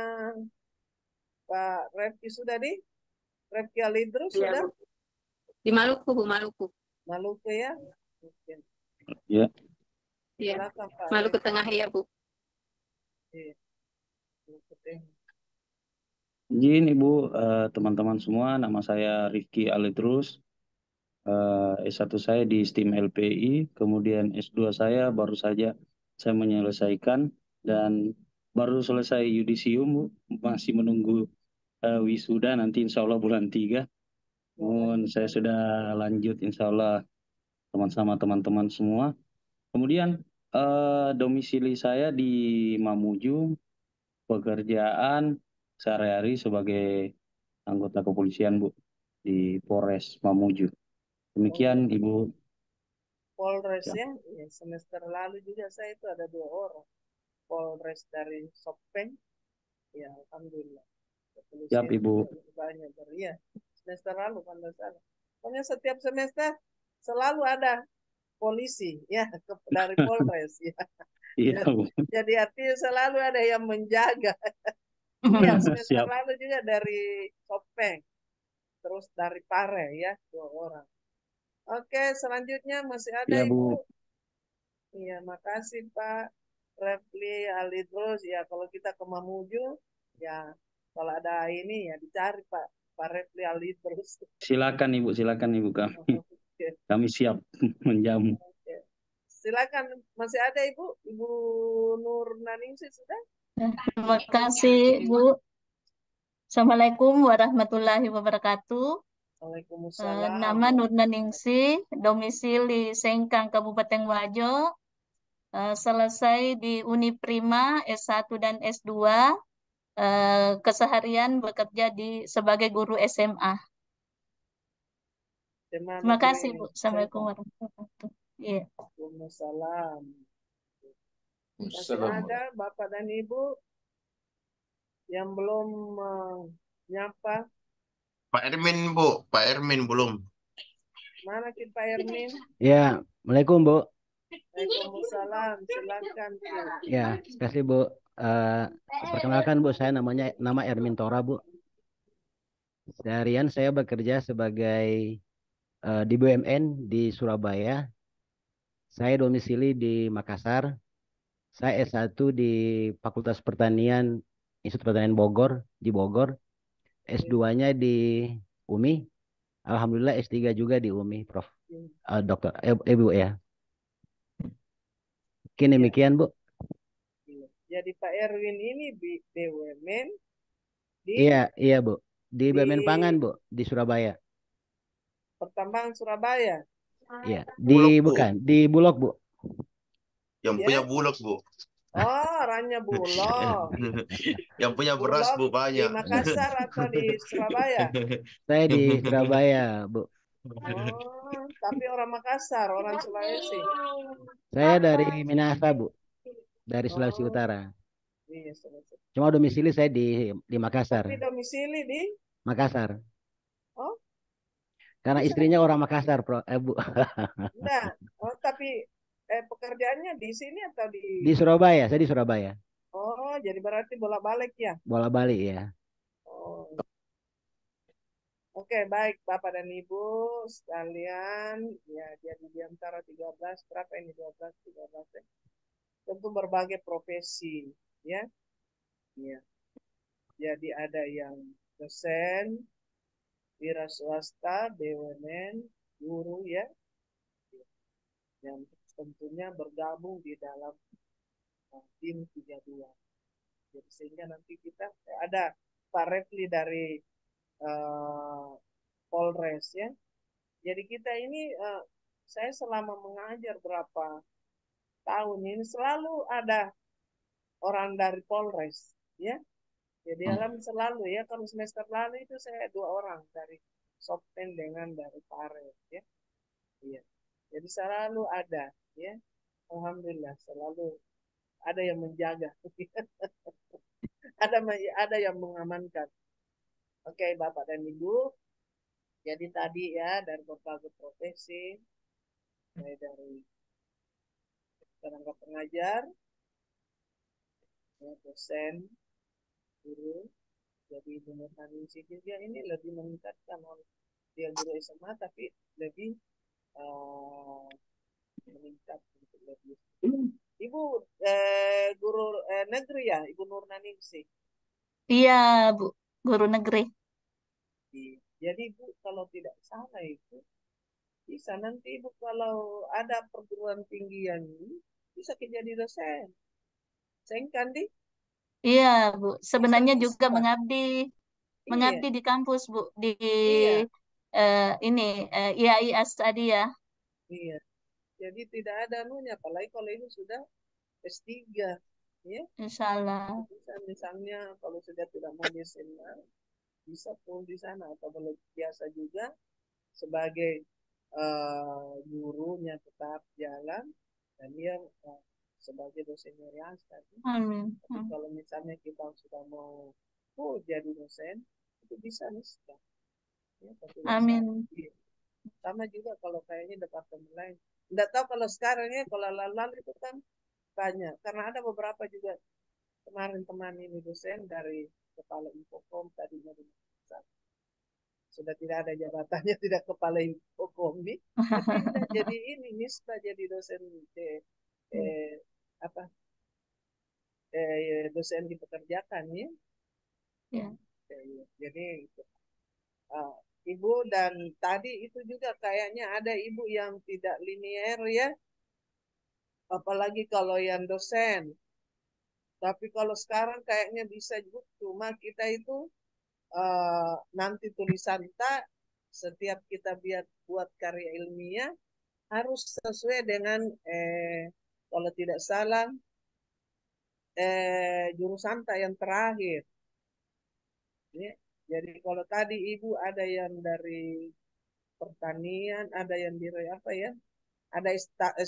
Pak Refki sudah di? Refki Alidrus Iya, sudah? Bu. Di Maluku, Bu, Maluku. Maluku ya? Oke. Ya. Iya. Silakan, Pak Maluku Refki. Tengah, ya, Bu. Iya. Maluku Tengah. Izin Ibu, teman-teman semua, nama saya Rifki Alidrus. S1 saya di STIM LPI, kemudian S2 saya baru saja saya menyelesaikan dan baru selesai yudisium, Bu. Masih menunggu wisuda nanti insya Allah bulan 3. Namun saya sudah lanjut insya Allah sama teman-teman semua. Kemudian domisili saya di Mamuju, pekerjaan sehari-hari sebagai anggota kepolisian, Bu, di Polres Mamuju. Demikian, Ibu. Polres Ya. ya? Ya, semester lalu juga saya itu ada 2 orang. Polres dari Sopeng. Ya, Alhamdulillah. Siap, Ibu. Banyak ya. Semester lalu kalau salah. Pokoknya setiap semester selalu ada polisi ya dari Polres ya. Iya, Bu. Jadi artinya selalu ada yang menjaga. Iya, semester Siap. lalu juga dari Sopeng. Terus dari Pare ya, 2 orang. Oke, selanjutnya masih ada Ya, Ibu. Bu. Iya, makasih Pak Refli Alidrus. Ya, kalau kita ke Mamuju, ya kalau ada ini ya dicari Pak Refli Alidrus. Silakan, Ibu. Silakan, Ibu. Kami siap menjamu. Oke. Silakan, masih ada Ibu? Ibu Nur Naningsih sudah? Terima kasih, Bu. Assalamualaikum warahmatullahi wabarakatuh. Waalaikumsalam. Nama Nurnaningsih, domisili Sengkang, Kabupaten Wajo. Selesai di Uniprima S1 dan S2. Keseharian bekerja sebagai guru SMA. Terima kasih, Bu. Assalamualaikum warahmatullahi wabarakatuh. Iya. Waalaikumsalam. Masih Assalamualaikum. ada Bapak dan Ibu yang belum nyapa? Pak Ermin, Bu. Pak Ermin belum. Mana kita Pak Ermin? Ya, Assalamualaikum Bu. Waalaikumsalam. Silakan. Ya, terima kasih Bu. Perkenalkan Bu, saya nama Ermin Tora Bu. Seharian saya bekerja sebagai di BUMN di Surabaya. Saya domisili di Makassar. Saya S1 di Fakultas Pertanian Institut Pertanian Bogor di Bogor. S2-nya di UMI. Alhamdulillah S3 juga di UMI, Prof. Dokter, Ibu ya. Mungkin demikian Bu. Jadi Pak Erwin ini BUMN di Iya Bu. Di BUMN Pangan Bu, di Surabaya. Pertambangan Surabaya. Iya, Bulog, Bu. di Bulog Bu. Yang punya Bulog, Bu. Oh, orangnya Bulog. Yang punya beras, Bu, Bulog di banyak. Makassar atau di Surabaya? Saya di Surabaya Bu. Oh, tapi orang Makassar, orang Sulawesi. Saya dari Minahasa Bu, dari Sulawesi Utara. Iya, Sulawesi. Cuma domisili saya di Makassar. Tapi domisili di Makassar. Oh, Karena istrinya orang Makassar, Bu. enggak. Oh, tapi pekerjaannya di sini atau di Di Surabaya, saya di Surabaya. Oh, jadi berarti bolak-balik ya? Bolak-balik ya. Oh. Oke, baik Bapak dan Ibu sekalian, ya jadi di antara 13 berapa ini 12 13 ya. Tentu berbagai profesi ya. Ya. Jadi ada yang dosen, wira swasta, BUMN, guru ya. Yang tentunya bergabung di dalam tim 32. Jadi sehingga nanti kita ada Pak Refli dari Polres ya. Jadi kita ini saya selama mengajar berapa tahun ini selalu ada orang dari Polres ya. Jadi dalam selalu ya, kalau semester lalu itu saya 2 orang dari Sopten dengan dari Paret ya. Iya. Jadi selalu ada ya. Alhamdulillah selalu ada yang menjaga. ada yang mengamankan. Oke, Bapak dan Ibu. Jadi tadi ya dari berbagai profesi, mulai dari tenaga pengajar, ya, dosen, guru. Jadi Ibu Nurnaningsih juga ini lebih meningkatkan dia guru SMA tapi lebih meningkat untuk lebih. Ibu guru negeri ya, Ibu Nurnaningsih. Iya, Bu, guru negeri. Jadi Ibu kalau tidak salah itu bisa nanti Ibu kalau ada perguruan tinggi yang ini bisa jadi dosen. Sengkan di? Iya, Bu. Sebenarnya Bisa, juga bisa. mengabdi di kampus, Bu, di Iya. IAI Asadi ya. Iya. Jadi tidak ada anunya, apalagi kalau ini sudah S3, ya. Insya Allah. Bisa misalnya kalau sudah tidak mau di SMA, bisa pun di sana atau kalau biasa juga sebagai gurunya tetap jalan dan dia sebagai dosen yayasan. Amin. Tapi kalau misalnya kita sudah mau jadi dosen, itu bisa nih. Ya, Amin. sama juga kalau kayaknya departemen lain. Nggak tahu kalau sekarang ya, kalau lalu itu kan banyak. Karena ada beberapa juga kemarin teman ini dosen dari kepala Infocom tadinya di Makassar. Sudah tidak ada jabatannya, tidak kepala Infocom nih. Pindah jadi ini, Misbah jadi dosen dosen dipekerjakan ya. Ya. Jadi Ibu dan tadi itu juga kayaknya ada Ibu yang tidak linear ya. Apalagi kalau yang dosen. Tapi kalau sekarang kayaknya bisa juga, cuma kita itu nanti tulisan tak setiap kita buat karya ilmiah harus sesuai dengan kalau tidak salah jurusan yang terakhir. Ya. Jadi kalau tadi Ibu ada yang dari pertanian, ada yang dari apa ya? Ada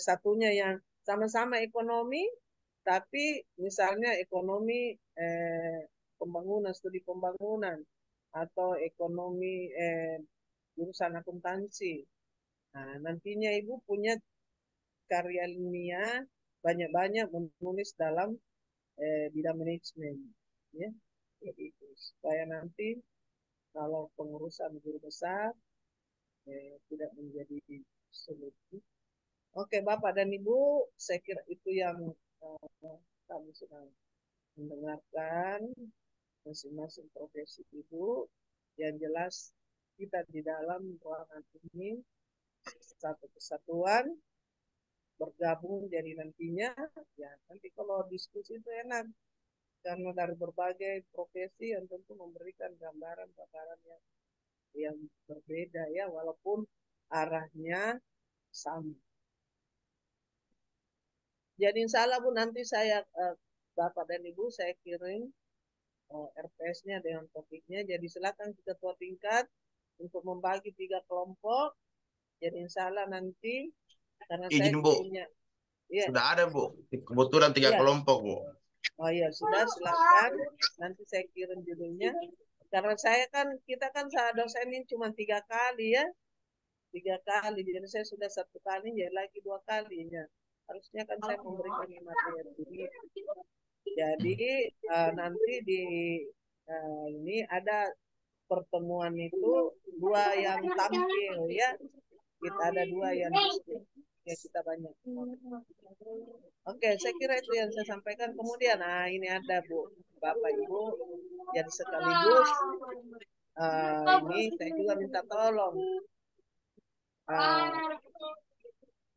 satunya yang sama-sama ekonomi, tapi misalnya ekonomi pembangunan, studi pembangunan, atau ekonomi jurusan akuntansi. Nah, nantinya Ibu punya karya ilmiah banyak-banyak menulis dalam bidang manajemen, ya. Jadi supaya nanti kalau pengurusan guru besar tidak menjadi sulit. Oke, Bapak dan Ibu, saya kira itu yang kami sudah mendengarkan masing-masing profesi Ibu. Yang jelas kita di dalam ruangan ini satu kesatuan, bergabung jadi nantinya, ya nanti kalau diskusi itu enak. Karena dari berbagai profesi yang tentu memberikan gambaran-gambaran yang berbeda ya, walaupun arahnya sama. Jadi insya Allah Bu, nanti saya Bapak dan Ibu saya kirim RPS-nya dengan topiknya. Jadi silakan ketua tingkat untuk membagi 3 kelompok. Jadi insya Allah nanti karena saya Izin Bu, punya, ya. sudah ada Bu, kebetulan 3 Iya. kelompok Bu. Oh iya sudah, silakan. Nanti saya kirim judulnya. Karena kita kan dosenin cuma 3 kali ya. 3 kali. Jadi saya sudah 1 kali, jadi lagi 2 kalinya. Harusnya kan saya memberikan materi ini. Jadi nanti di ini ada pertemuan itu 2 yang tampil ya. Kita ada 2 yang diskusi. Ya kita banyak. Oke, saya kira itu yang saya sampaikan. Kemudian, ini ada Bu, Bapak Ibu. Jadi sekaligus ini saya juga minta tolong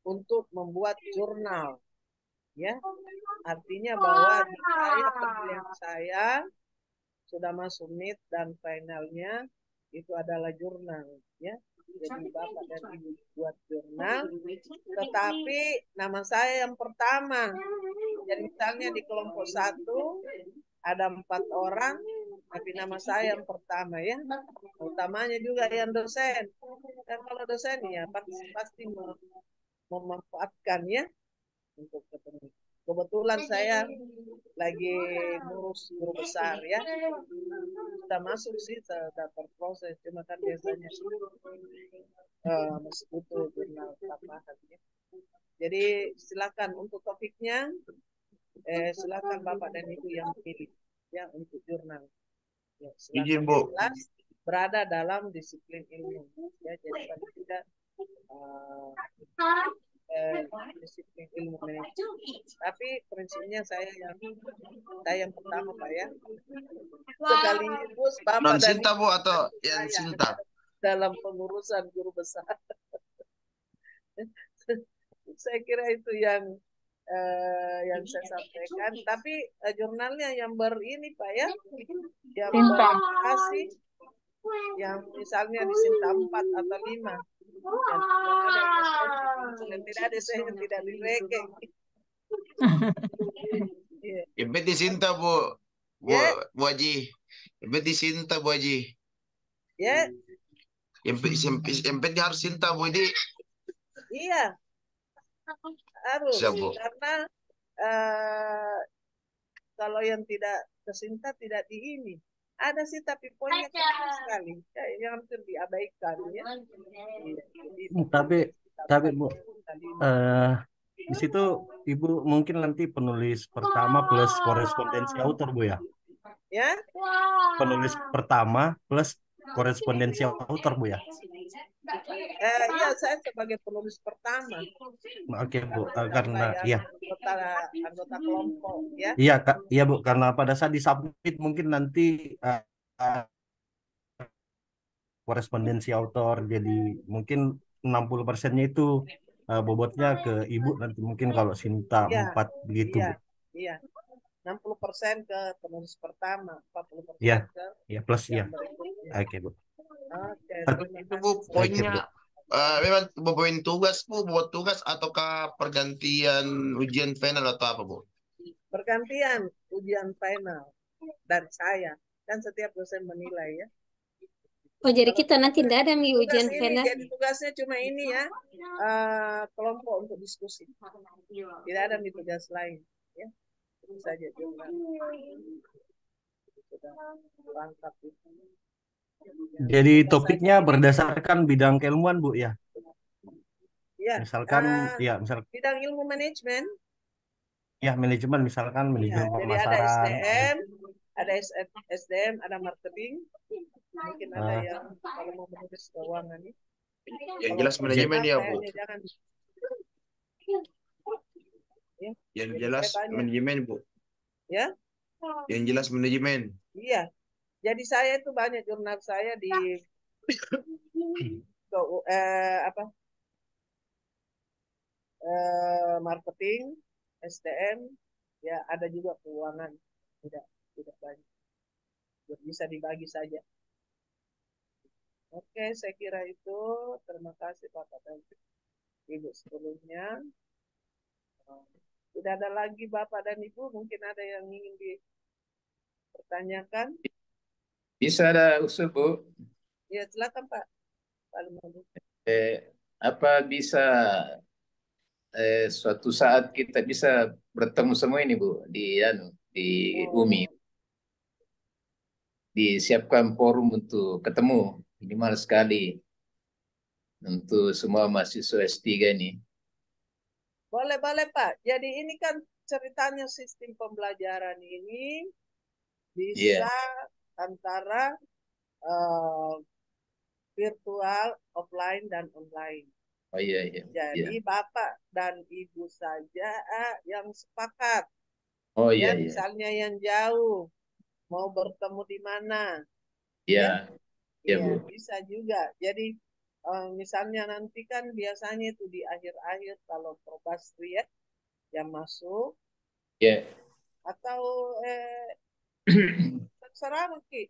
untuk membuat jurnal, ya. Artinya bahwa di penilaian saya sudah masuk mid dan finalnya itu adalah jurnal, ya. Jadi Bapak dan Ibu buat jurnal, tetapi nama saya yang pertama. Jadi misalnya di kelompok 1 ada 4 orang, tapi nama saya yang pertama ya. Utamanya juga yang dosen. Dan kalau dosen ya pasti memanfaatkan ya untuk ketemu. Kebetulan saya lagi ngurus guru besar ya. Sudah masuk sih, sudah berproses. Cuma kan biasanya masih butuh jurnal tambahan ya. Jadi silakan untuk topiknya, silakan Bapak dan Ibu yang pilih ya untuk jurnal. Ya, Izin Bu. Jelas berada dalam disiplin ilmu ya, jadi paling tidak disiplin ilmu manajemen. Tapi prinsipnya saya yang pertama Pak ya. Sekaligus Bapak Non dan Sinta Ibu Bu atau yang Sinta? dalam pengurusan guru besar. Saya kira itu yang saya sampaikan. Tapi jurnalnya yang ini Pak ya, yang berkasih, yang misalnya di Sinta 4 atau 5. Yang tidak ada saya yang tidak direken. Impet di Sinta Bu, Bu Haji. Impet di Sinta Bu Haji. Ya. Impet harus Sinta Bu ini. Iya. Harus. Siapa? Karena kalau yang tidak kesinta tidak di ini. Ada sih tapi poinnya kecil sekali. Ya, yang hampir diabaikan ya. Tapi Bu, di situ Ibu mungkin nanti penulis pertama plus korespondensi autor Bu ya? Ya? Penulis pertama plus korespondensi autor Bu ya? Iya, saya sebagai penulis pertama. Oke Bu, karena ya. Anggota kelompok ya. Iya Kak, iya Bu, karena pada saat disubmit mungkin nanti korespondensi autor, jadi mungkin 60%-nya itu bobotnya ke Ibu nanti mungkin kalau Sinta 4 begitu Bu. Iya. 60% ke penulis pertama, 40% ya, ke ya plus ya. berikutnya. Oke Bu. Oke, terima Itu kasih. Bu, Oke, poinnya Bu. memang poin tugas Bu, buat tugas ataukah pergantian ujian final atau apa Bu? Pergantian ujian final dari saya. Kan setiap dosen menilai ya. Oh, jadi Kalau kita nanti tidak ada tugas ujian ini, final. jadi tugasnya cuma ini ya, kelompok untuk diskusi. Tidak ada tugas lain. Ya, itu saja jurnal. Sudah lengkap itu. Jadi topiknya berdasarkan bidang keilmuan, Bu, ya. Ya, Misalkan, ya, misal, bidang ilmu manajemen. ya manajemen, misalkan Ya, manajemen jadi ada pemasaran. SDM, ada marketing. Mungkin ada Ah. yang kalau mau menulis keuangan nih. Yang jelas manajemen ya Bu. Kayaknya jangan. Ya, Yang jadi jelas saya tanya. manajemen Bu. Ya. Yang jelas manajemen. Iya. Jadi saya itu banyak jurnal saya di marketing, SDM, ya ada juga keuangan. Tidak banyak. Bisa dibagi saja. Oke, saya kira itu. Terima kasih Bapak dan Ibu sebelumnya. Tidak ada lagi Bapak dan Ibu, mungkin ada yang ingin dipertanyakan. Bisa ada usul Bu. Ya, silakan Pak. Apa bisa suatu saat kita bisa bertemu semua ini Bu di UMI. Disiapkan forum untuk ketemu minimal sekali untuk semua mahasiswa S3 ini. Boleh Pak. Jadi ini kan ceritanya sistem pembelajaran ini bisa antara virtual, offline, dan online. Oh iya. Jadi Bapak dan Ibu saja yang sepakat. Oh iya. Misalnya yang jauh mau bertemu di mana? Iya. Iya, bisa juga. Jadi misalnya nanti kan biasanya itu di akhir-akhir kalau probasri ya yang masuk. Iya. Atau terserah mungkin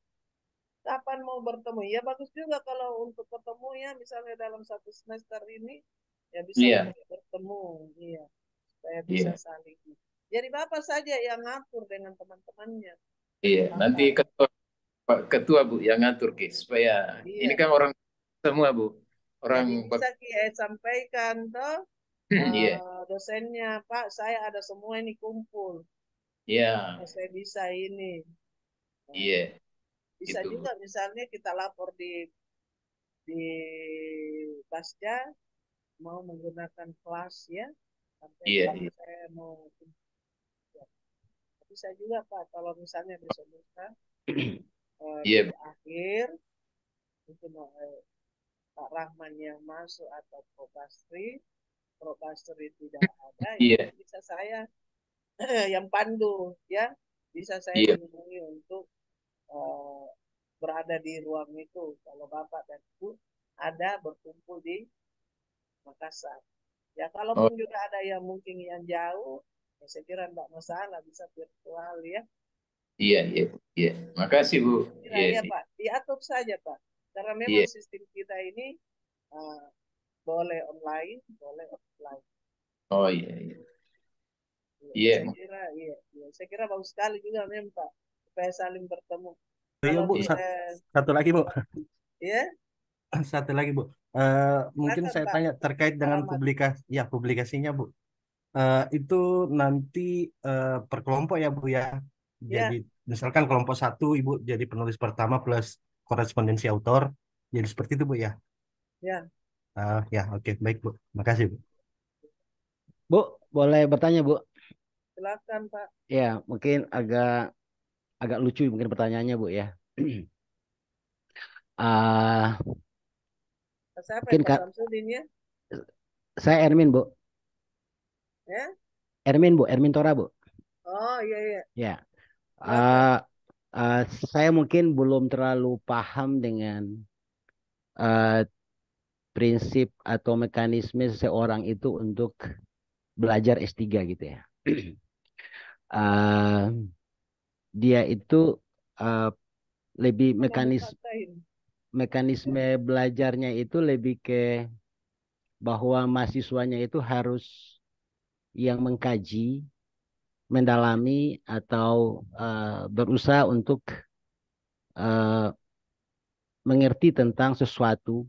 kapan mau bertemu. Ya bagus juga kalau untuk ketemu ya misalnya dalam satu semester ini ya bisa bertemu. Iya. Supaya bisa saling. Jadi Bapak saja yang ngatur dengan teman-temannya. Iya, nanti ketua Bu yang ngatur supaya ini kan orang semua Bu. Orang jadi bisa sampaikan toh dosennya, Pak, saya ada semua ini kumpul. Iya. Saya bisa ini. Iya. Bisa gitu. Juga misalnya kita lapor di pasca mau menggunakan kelas ya. Sampai saya mau bisa juga Pak kalau misalnya besok lusa di akhir mungkin Pak Rahman yang masuk atau probasri tidak ada ya bisa saya yang pandu ya bisa saya hubungi untuk berada di ruang itu kalau Bapak dan Ibu ada berkumpul di Makassar ya kalaupun juga ada yang mungkin yang jauh ya saya kira tidak masalah bisa virtual ya. Iya. Makasih Bu. Iya Pak, diatur saja Pak. Karena memang sistem kita ini boleh online, boleh offline. Oh iya. Saya kira bagus sekali juga memang Pak, supaya saling bertemu. Iya Bu, satu lagi Bu. Iya. Satu lagi Bu. Mungkin saya tanya terkait dengan publikasinya Bu. Itu nanti per kelompok ya Bu ya. Jadi misalkan kelompok 1 Ibu jadi penulis pertama plus korespondensi autor. Jadi seperti itu Bu ya. Ya. Ya oke. Baik Bu. Makasih Bu. Bu, boleh bertanya Bu? Silakan Pak. Ya, mungkin agak lucu mungkin pertanyaannya Bu ya. Siapa Pak Samsudin ya? Saya Ermin Bu. Ya? Ermin Tora Bu. Oh iya. Ya. Saya mungkin belum terlalu paham dengan prinsip atau mekanisme seseorang itu untuk belajar S3 gitu ya. Dia itu lebih mekanisme belajarnya itu lebih ke bahwa mahasiswanya itu harus yang mengkaji, mendalami atau berusaha untuk mengerti tentang sesuatu,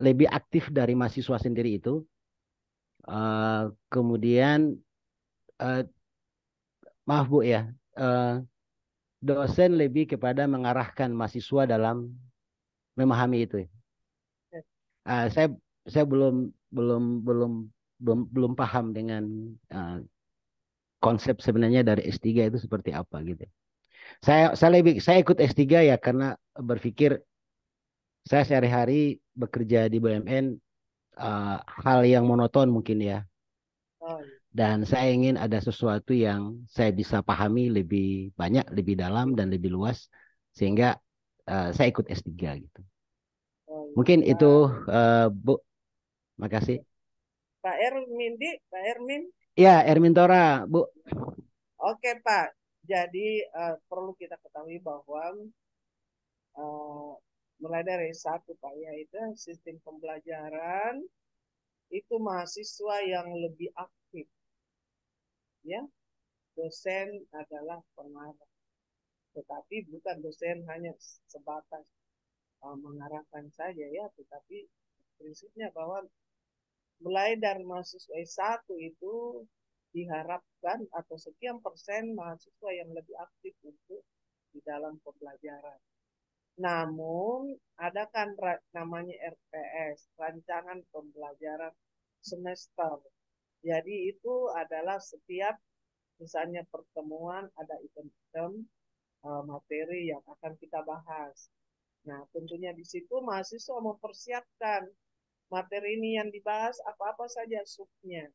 lebih aktif dari mahasiswa sendiri itu. Kemudian maaf Bu ya, dosen lebih kepada mengarahkan mahasiswa dalam memahami itu. Saya saya belum paham dengan konsep sebenarnya dari S3 itu seperti apa gitu. Saya ikut S3 ya karena berpikir saya sehari-hari bekerja di BUMN hal yang monoton mungkin ya. Oh, iya. Dan saya ingin ada sesuatu yang saya bisa pahami lebih banyak, lebih dalam dan lebih luas sehingga saya ikut S3 gitu. Oh, iya. Mungkin itu Bu. Makasih. Pak Ermin. Ya, Ermin Tora, Bu. Oke Pak, jadi perlu kita ketahui bahwa mulai dari satu Pak ya, itu sistem pembelajaran itu mahasiswa yang lebih aktif, ya. Dosen adalah pengarah, tetapi bukan dosen hanya sebatas mengarahkan saja ya, tetapi prinsipnya bahwa mulai dari mahasiswa S1 itu diharapkan atau sekian persen mahasiswa yang lebih aktif untuk di dalam pembelajaran. Namun ada kan namanya RPS, rancangan pembelajaran semester. Jadi itu adalah setiap misalnya pertemuan ada item-item materi yang akan kita bahas. Nah, tentunya di situ mahasiswa mempersiapkan materi ini yang dibahas apa-apa saja subnya.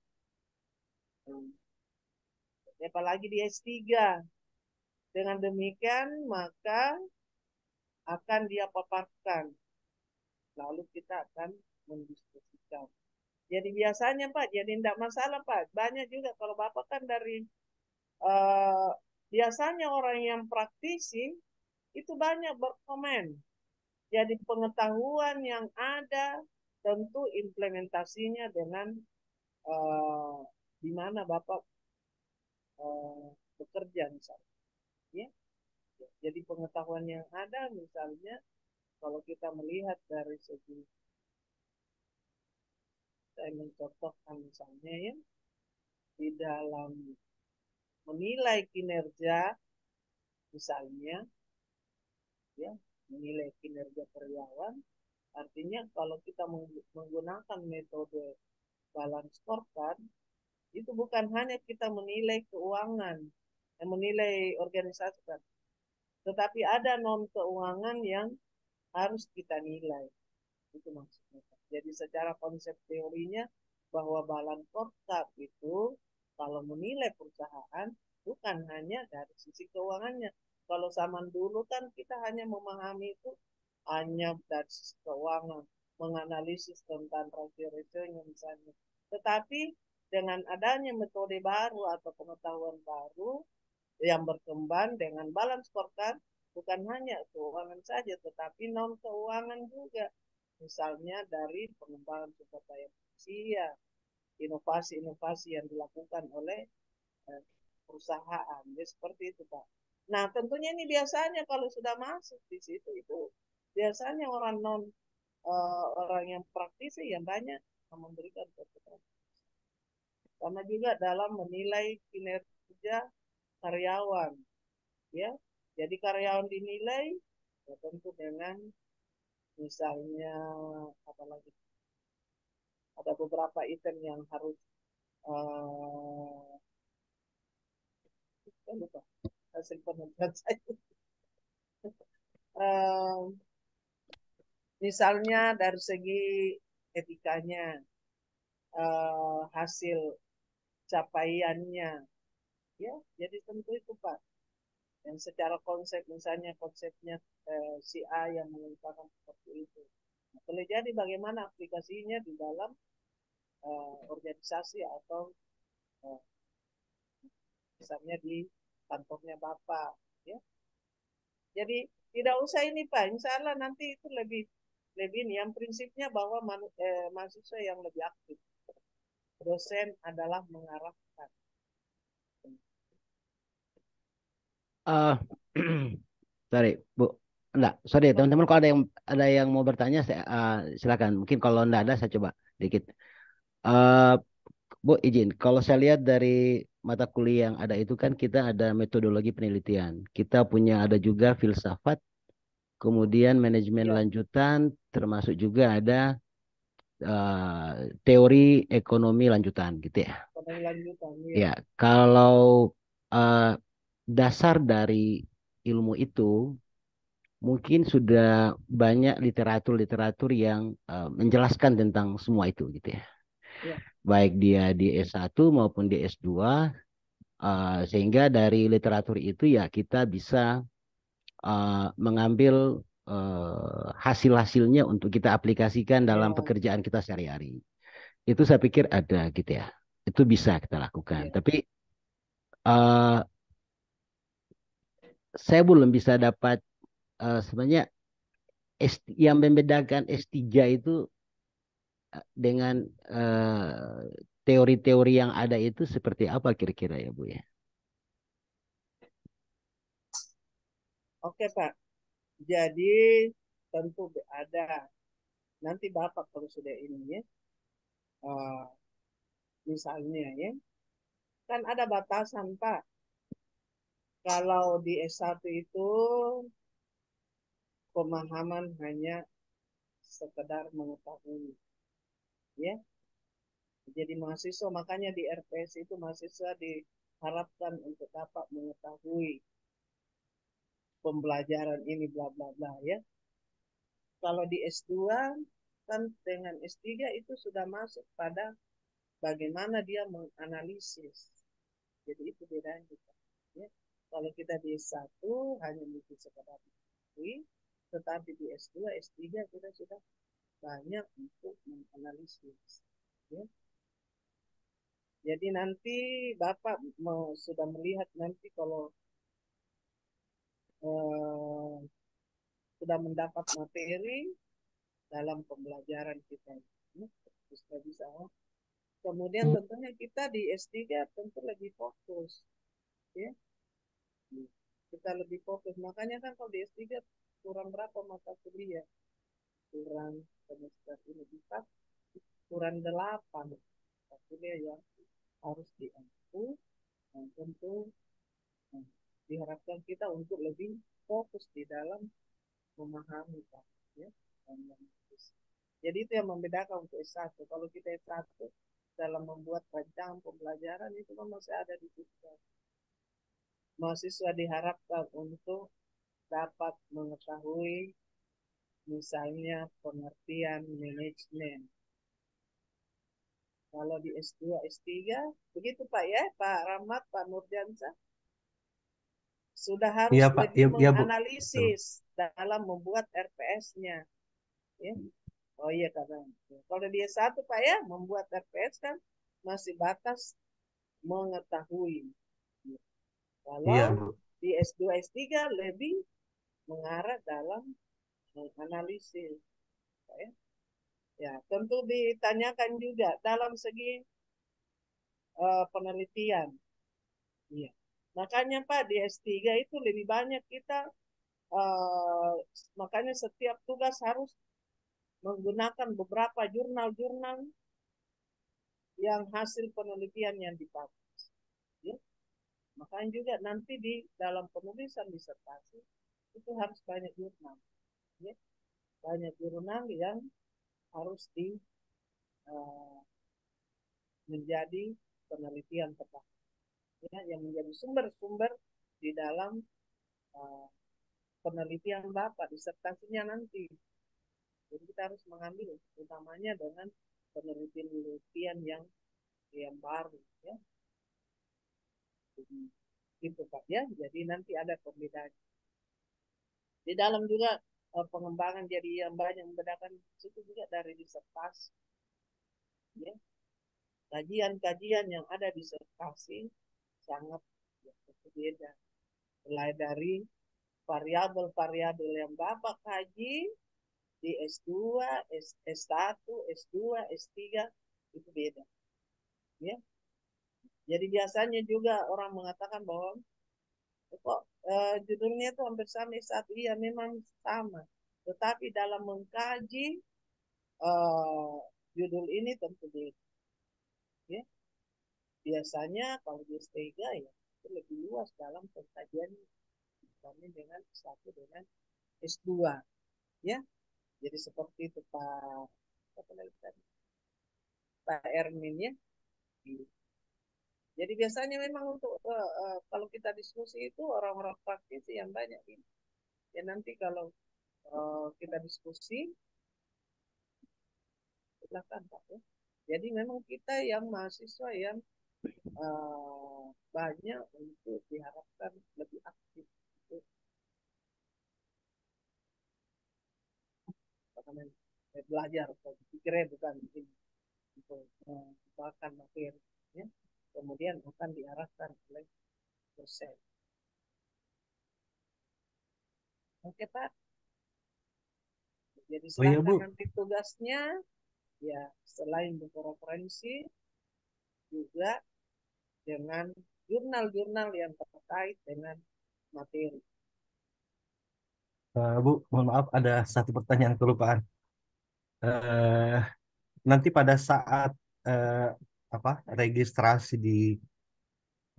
Apalagi di S3. Dengan demikian maka akan dia paparkan. Lalu kita akan mendiskusikan. Jadi biasanya Pak, jadi tidak masalah Pak. Banyak juga kalau Bapak kan dari biasanya orang yang praktisi itu banyak berkomen. Jadi pengetahuan yang ada tentu implementasinya dengan di mana Bapak bekerja misalnya. Ya. Jadi pengetahuan yang ada misalnya kalau kita melihat dari segi saya mencontohkan misalnya ya di dalam menilai kinerja misalnya ya menilai kinerja karyawan artinya kalau kita menggunakan metode balance scorecard itu bukan hanya kita menilai keuangan menilai organisasi tetapi ada non keuangan yang harus kita nilai itu maksudnya. Jadi secara konsep teorinya bahwa balance scorecard itu kalau menilai perusahaan bukan hanya dari sisi keuangannya. Kalau zaman dulu kan kita hanya memahami itu hanya dari sisi keuangan, menganalisis tentang rasio-rasionya misalnya. Tetapi dengan adanya metode baru atau pengetahuan baru yang berkembang dengan balance scorecard bukan hanya keuangan saja tetapi non keuangan juga. Misalnya dari pengembangan sumber daya manusia, inovasi-inovasi yang dilakukan oleh perusahaan. Ya, seperti itu, Pak. Nah, tentunya ini biasanya kalau sudah masuk di situ itu biasanya orang yang praktisi yang banyak memberikan kontribusi. Sama juga dalam menilai kinerja karyawan, ya. Jadi karyawan dinilai ya tentu dengan misalnya apalagi ada beberapa item yang harus lupa hasil penelitian saya. Misalnya dari segi etikanya, hasil capaiannya, ya. Jadi tentu itu Pak. Dan secara konsep misalnya konsepnya si A yang mengungkapkan seperti itu. Boleh jadi bagaimana aplikasinya di dalam organisasi atau misalnya di kantornya Bapak, ya. Jadi Tidak usah ini Pak, insya Allah nanti itu lebih lebih ini. Yang prinsipnya bahwa mahasiswa yang lebih aktif, dosen adalah mengarahkan. Sorry, Bu. Enggak, sorry teman-teman, kalau ada yang mau bertanya saya, silakan. Mungkin kalau enggak ada saya coba dikit. Eh, Bu izin, kalau saya lihat dari mata kuliah yang ada itu kan kita ada metodologi penelitian. Kita punya ada juga filsafat, kemudian manajemen Ya, lanjutan, termasuk juga ada teori ekonomi lanjutan gitu ya. pada lanjutan ya. Ya, kalau eh, dasar dari ilmu itu mungkin sudah banyak literatur-literatur yang menjelaskan tentang semua itu gitu ya. Ya. Baik dia di S1 maupun di S2, sehingga dari literatur itu ya kita bisa mengambil hasil-hasilnya untuk kita aplikasikan dalam Ya. pekerjaan kita sehari-hari. Itu saya pikir ada gitu ya. Itu bisa kita lakukan. Ya. Tapi eh, saya belum bisa dapat sebenarnya yang membedakan S3 itu dengan teori-teori yang ada itu seperti apa kira-kira ya Bu ya? Oke Pak, jadi tentu ada. Nanti Bapak kalau sudah ini ya, misalnya ya, kan ada batasan Pak. Kalau di S1 itu pemahaman hanya sekedar mengetahui, ya. Jadi mahasiswa, makanya di RPS itu mahasiswa diharapkan untuk dapat mengetahui pembelajaran ini bla bla bla ya. Kalau di S2 kan dengan S3 itu sudah masuk pada bagaimana dia menganalisis. Jadi itu bedanya. Ya. Kalau kita di S1 hanya mungkin sekedar mengetahui, tetapi di S2, S3 kita sudah banyak untuk menganalisis. Ya. Jadi nanti Bapak sudah melihat nanti kalau sudah mendapat materi dalam pembelajaran kita ini, bisa. Kemudian tentunya kita di S3 tentu lebih fokus, ya. Kita lebih fokus. Makanya kan kalau di S3 kurang berapa mata kuliah? Kurang semester ini bisa kurang 8 mata kuliah yang harus diampu. Dan tentu diharapkan kita untuk lebih fokus di dalam memahami, ya. Jadi itu yang membedakan untuk S1. Kalau kita S1 dalam membuat rancangan pembelajaran itu kan masih ada di situ. Mahasiswa diharapkan untuk dapat mengetahui misalnya pengertian manajemen. Kalau di S2, S3, begitu Pak ya, Pak Rahmat, Pak Nurdiansyah, sudah harus Iya Pak, lebih iya Bu. menganalisis dalam membuat RPS-nya. Ya. Oh iya kadang. Kalau dia satu Pak ya, membuat RPS kan masih batas mengetahui. Iya Kalau Bu. di S2, S3 lebih mengarah dalam menganalisis. Ya. Ya, tentu ditanyakan juga dalam segi penelitian. Iya. Makanya Pak di S3 itu lebih banyak kita makanya setiap tugas harus menggunakan beberapa jurnal-jurnal yang hasil penelitian yang dipublish. Ya. Makanya juga nanti di dalam penulisan disertasi itu harus banyak jurnal. Ya. Banyak jurnal yang harus menjadi penelitian tetap. Ya, yang menjadi sumber-sumber di dalam penelitian Bapak, disertasinya nanti. Jadi kita harus mengambil utamanya dengan penelitian yang baru. Ya. Jadi, gitu Pak ya. Jadi nanti ada pembedaan. Di dalam juga pengembangan jadi yang banyak membedakan itu juga dari disertasi. Ya. Kajian-kajian yang ada disertasi sangat berbeda. Mulai dari variabel-variabel yang Bapak kaji di S2, S1, S2, S3 itu beda. Ya. Jadi biasanya juga orang mengatakan bahwa kok judulnya itu hampir sama S1. Iya, memang sama. Tetapi dalam mengkaji judul ini tentu beda. Ya. Biasanya kalau di S3 ya itu lebih luas dalam pengkajian dibanding dengan S1 dengan S2. Ya. Jadi seperti itu Pak Ermin ya. Jadi biasanya memang untuk kalau kita diskusi itu orang-orang praktisi yang banyak ini. Ya nanti kalau kita diskusi, silakan Pak ya. Jadi memang kita yang mahasiswa yang banyak untuk diharapkan lebih aktif untuk belajar. Pikirnya bukan ini untuk mengembangkan materi, ya. Kemudian akan diarahkan oleh dosen. Oke Pak. Jadi Oh iya, Bu. silakan nanti tugasnya ya selain buku referensi juga dengan jurnal-jurnal yang terkait dengan materi. Bu, mohon maaf ada satu pertanyaan kelupaan. Eh, Nanti pada saat eh, apa registrasi di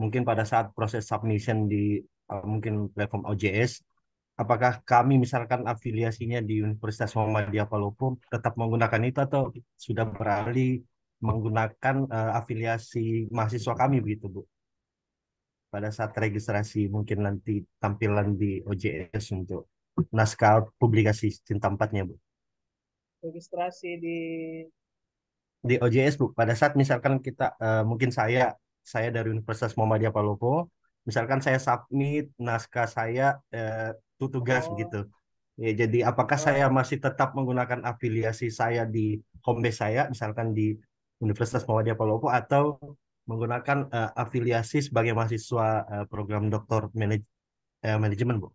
mungkin pada saat proses submission di mungkin platform OJS, apakah kami misalkan afiliasinya di Universitas Muhammadiyah Palopo tetap menggunakan itu atau sudah beralih menggunakan afiliasi mahasiswa kami begitu, Bu? Pada saat registrasi mungkin nanti tampilan di OJS untuk naskah publikasi cinta empatnya, Bu. Registrasi Di OJS, Bu, pada saat misalkan kita mungkin saya dari Universitas Muhammadiyah Palopo, misalkan saya submit naskah saya itu tugas begitu. Ya, jadi apakah saya masih tetap menggunakan afiliasi saya di home base saya, misalkan di Universitas Muhammadiyah Palopo, atau menggunakan afiliasi sebagai mahasiswa program doktor manajemen, Bu?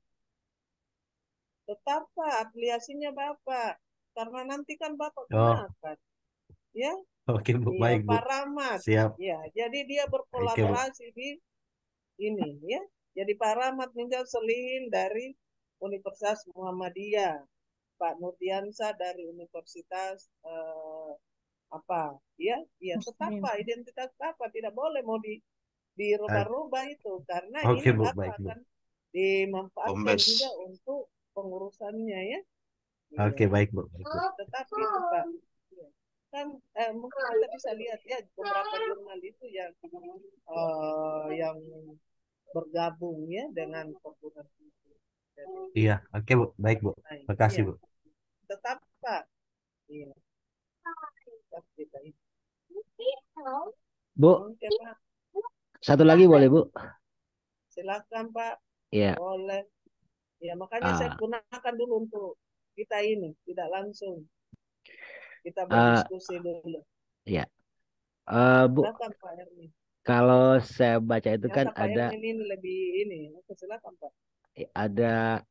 tetap Pak, afiliasinya Bapak. Karena nanti kan Bapak Oh, gunakan. Ya, oke, Bu, iya, baik, Bu. Pak Rahmat. Siap. Ya, jadi dia Oke, Bu. berkolaborasi di ini ya. Jadi Pak Rahmat menjadi selin dari Universitas Muhammadiyah, Pak Nurdiansa dari Universitas apa ya, iya tetap Pak, identitas Bapak tidak boleh mau dirubah-rubah itu karena Oke, ini Bu, Bapak baik, Bu. akan dimanfaatkan Kombes. juga untuk pengurusannya ya. Oke, Iya. baik, Bu. Baik, Bu. Tetapi itu Pak, iya. Kan mungkin kita bisa lihat ya beberapa jurnal itu yang bergabung ya dengan perguruan tinggi. Iya, oke, Bu. Baik, Bu. Makasih, Iya, Bu. tetap Pak. Iya, tetap kita ini. Bu, Oke Pak, satu lagi boleh, Bu? silakan Pak. Iya. Boleh. Ya makanya saya gunakan dulu untuk kita ini, tidak langsung kita berdiskusi dulu. Iya. Bu, Silakan Pak Erwin. kalau saya baca itu kan Ternyata Pak ada Erwin ini lebih ini. Oke, silakan Pak.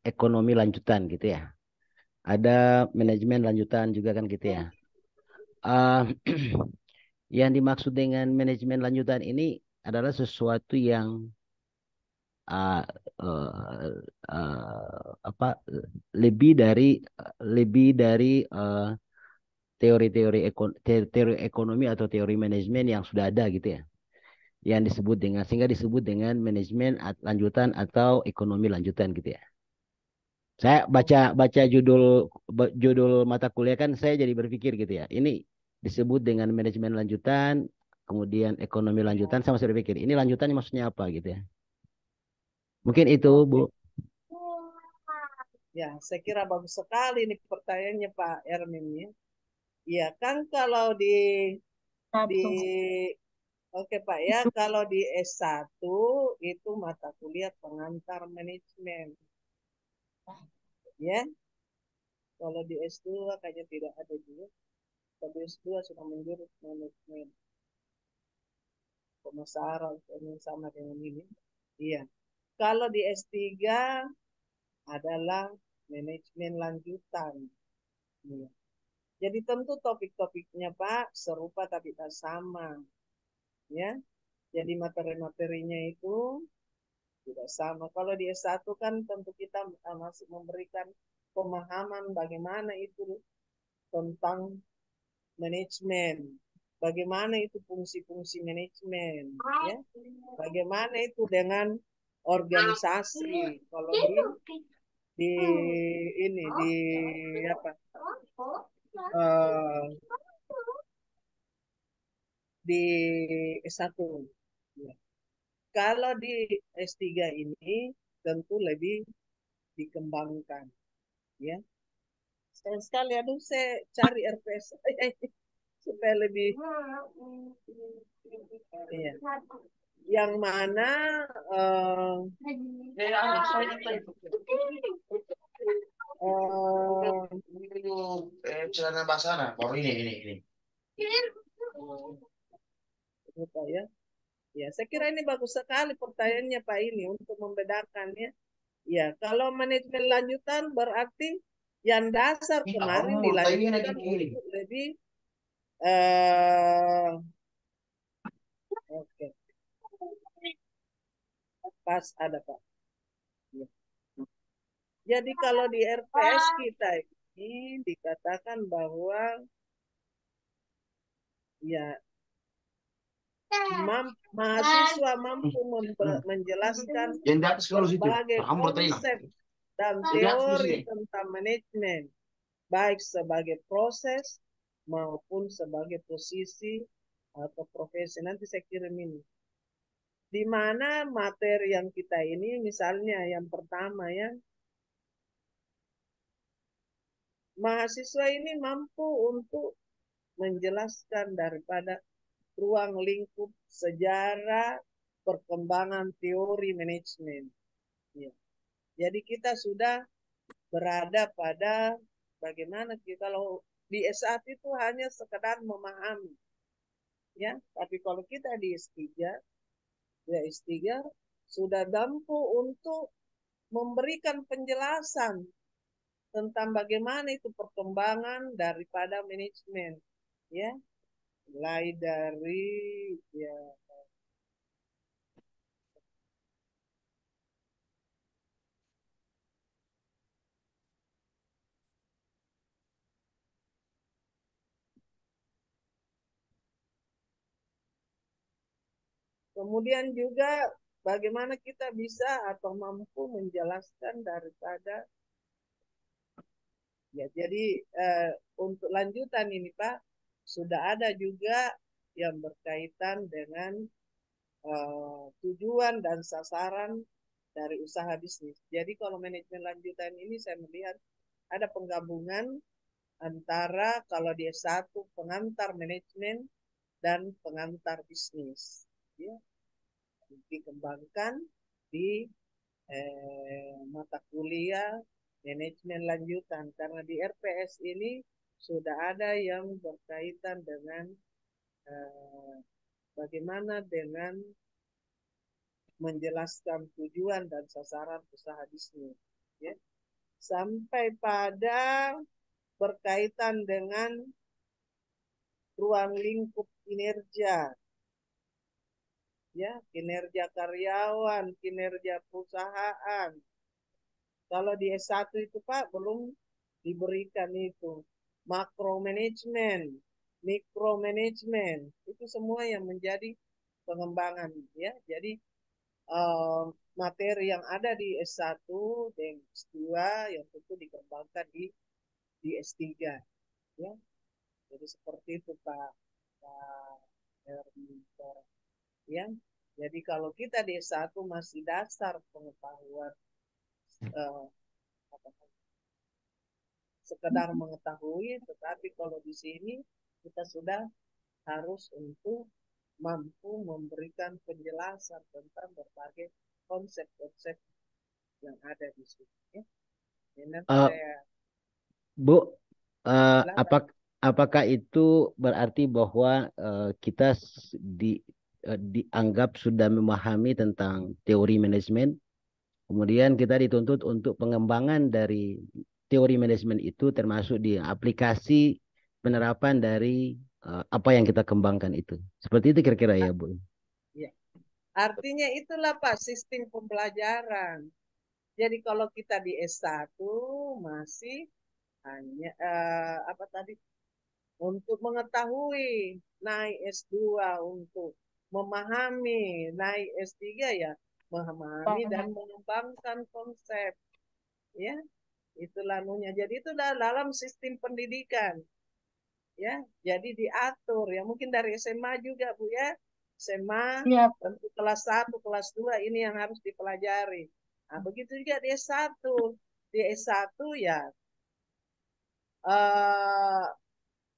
ekonomi lanjutan gitu ya. Ada manajemen lanjutan juga kan gitu ya. Yang dimaksud dengan manajemen lanjutan ini adalah sesuatu yang apa lebih dari teori-teori teori ekonomi atau teori manajemen yang sudah ada gitu ya, yang disebut dengan sehingga disebut dengan manajemen lanjutan atau ekonomi lanjutan gitu ya. Saya baca judul mata kuliah kan saya jadi berpikir gitu ya. Ini disebut dengan manajemen lanjutan, kemudian ekonomi lanjutan, saya masih berpikir ini lanjutannya maksudnya apa gitu ya. Mungkin itu, Bu. Ya, saya kira bagus sekali nih pertanyaannya Pak Ermin ya. Iya kan kalau oke Pak ya, kalau di S1 itu mata kuliah pengantar manajemen. Ya. Kalau di S2 kayaknya tidak ada juga. Kalau di S2 sudah menjurus manajemen pemasaran, ini sama dengan ini. Iya. Kalau di S3 adalah manajemen lanjutan. Ya. Jadi tentu topik-topiknya Pak serupa tapi tak sama. Ya. Jadi materi-materinya itu tidak sama. Kalau di S1 kan tentu kita masih memberikan pemahaman bagaimana itu tentang manajemen. Bagaimana itu fungsi-fungsi manajemen, ya. Bagaimana itu dengan organisasi. Kalau di ini di apa? Di S1. Ya. Kalau di S3 ini tentu lebih dikembangkan, ya. Sekali aduh saya cari RPS supaya lebih iya. Yang mana celana basah baru ini. Pak ya. Ya, saya kira ini bagus sekali pertanyaannya Pak ini untuk membedakannya. Ya, kalau manajemen lanjutan berarti yang dasar kemarin dilanjutkan untuk lebih oke. Pas ada Pak. Ya. Jadi kalau di RPS kita ini dikatakan bahwa ya mahasiswa mampu menjelaskan berbagai konsep dan teori tentang manajemen, baik sebagai proses maupun sebagai posisi atau profesi. Nanti saya kirim ini. Di mana materi yang kita ini, misalnya yang pertama ya, mahasiswa ini mampu untuk menjelaskan daripada ruang lingkup sejarah perkembangan teori manajemen. Ya. Jadi kita sudah berada pada bagaimana kita kalau di S1 itu hanya sekedar memahami. Ya, tapi kalau kita di S3, ya S3 sudah mampu untuk memberikan penjelasan tentang bagaimana itu perkembangan daripada manajemen. Ya, mulai dari ya kemudian juga bagaimana kita bisa atau mampu menjelaskan daripada ya jadi untuk lanjutan ini Pak sudah ada juga yang berkaitan dengan tujuan dan sasaran dari usaha bisnis. Jadi kalau manajemen lanjutan ini saya melihat ada penggabungan antara kalau dia satu pengantar manajemen dan pengantar bisnis. Ya. Dikembangkan di mata kuliah manajemen lanjutan karena di RPS ini sudah ada yang berkaitan dengan bagaimana dengan menjelaskan tujuan dan sasaran usaha bisnis, ya. Sampai pada berkaitan dengan ruang lingkup kinerja, ya, kinerja karyawan, kinerja perusahaan. Kalau di S1 itu Pak belum diberikan itu makro manajemen, mikro manajemen, itu semua yang menjadi pengembangan, ya. Jadi materi yang ada di S1 dan S2 yang tentu dikembangkan di S3, ya. Jadi seperti itu Pak Hermintor, ya. Jadi kalau kita di S1 masih dasar pengetahuan sekedar mengetahui, tetapi kalau di sini kita sudah harus untuk mampu memberikan penjelasan tentang berbagai konsep-konsep yang ada di sini. Ya. Bu, apakah itu berarti bahwa kita dianggap sudah memahami tentang teori manajemen? Kemudian kita dituntut untuk pengembangan dari teori manajemen itu termasuk di aplikasi penerapan dari apa yang kita kembangkan itu. Seperti itu kira-kira ya, Bu. Ya. Artinya itulah Pak sistem pembelajaran. Jadi kalau kita di S1 masih hanya apa tadi untuk mengetahui, naik S2 untuk memahami, naik S3 ya memahami dan mengembangkan konsep. Ya, itulah nunya. Jadi itu dalam sistem pendidikan. Ya, jadi diatur ya mungkin dari SMA juga Bu ya. SMA Siap. tentu kelas 1, kelas 2 ini yang harus dipelajari. Nah, begitu juga di S1. Di S1 ya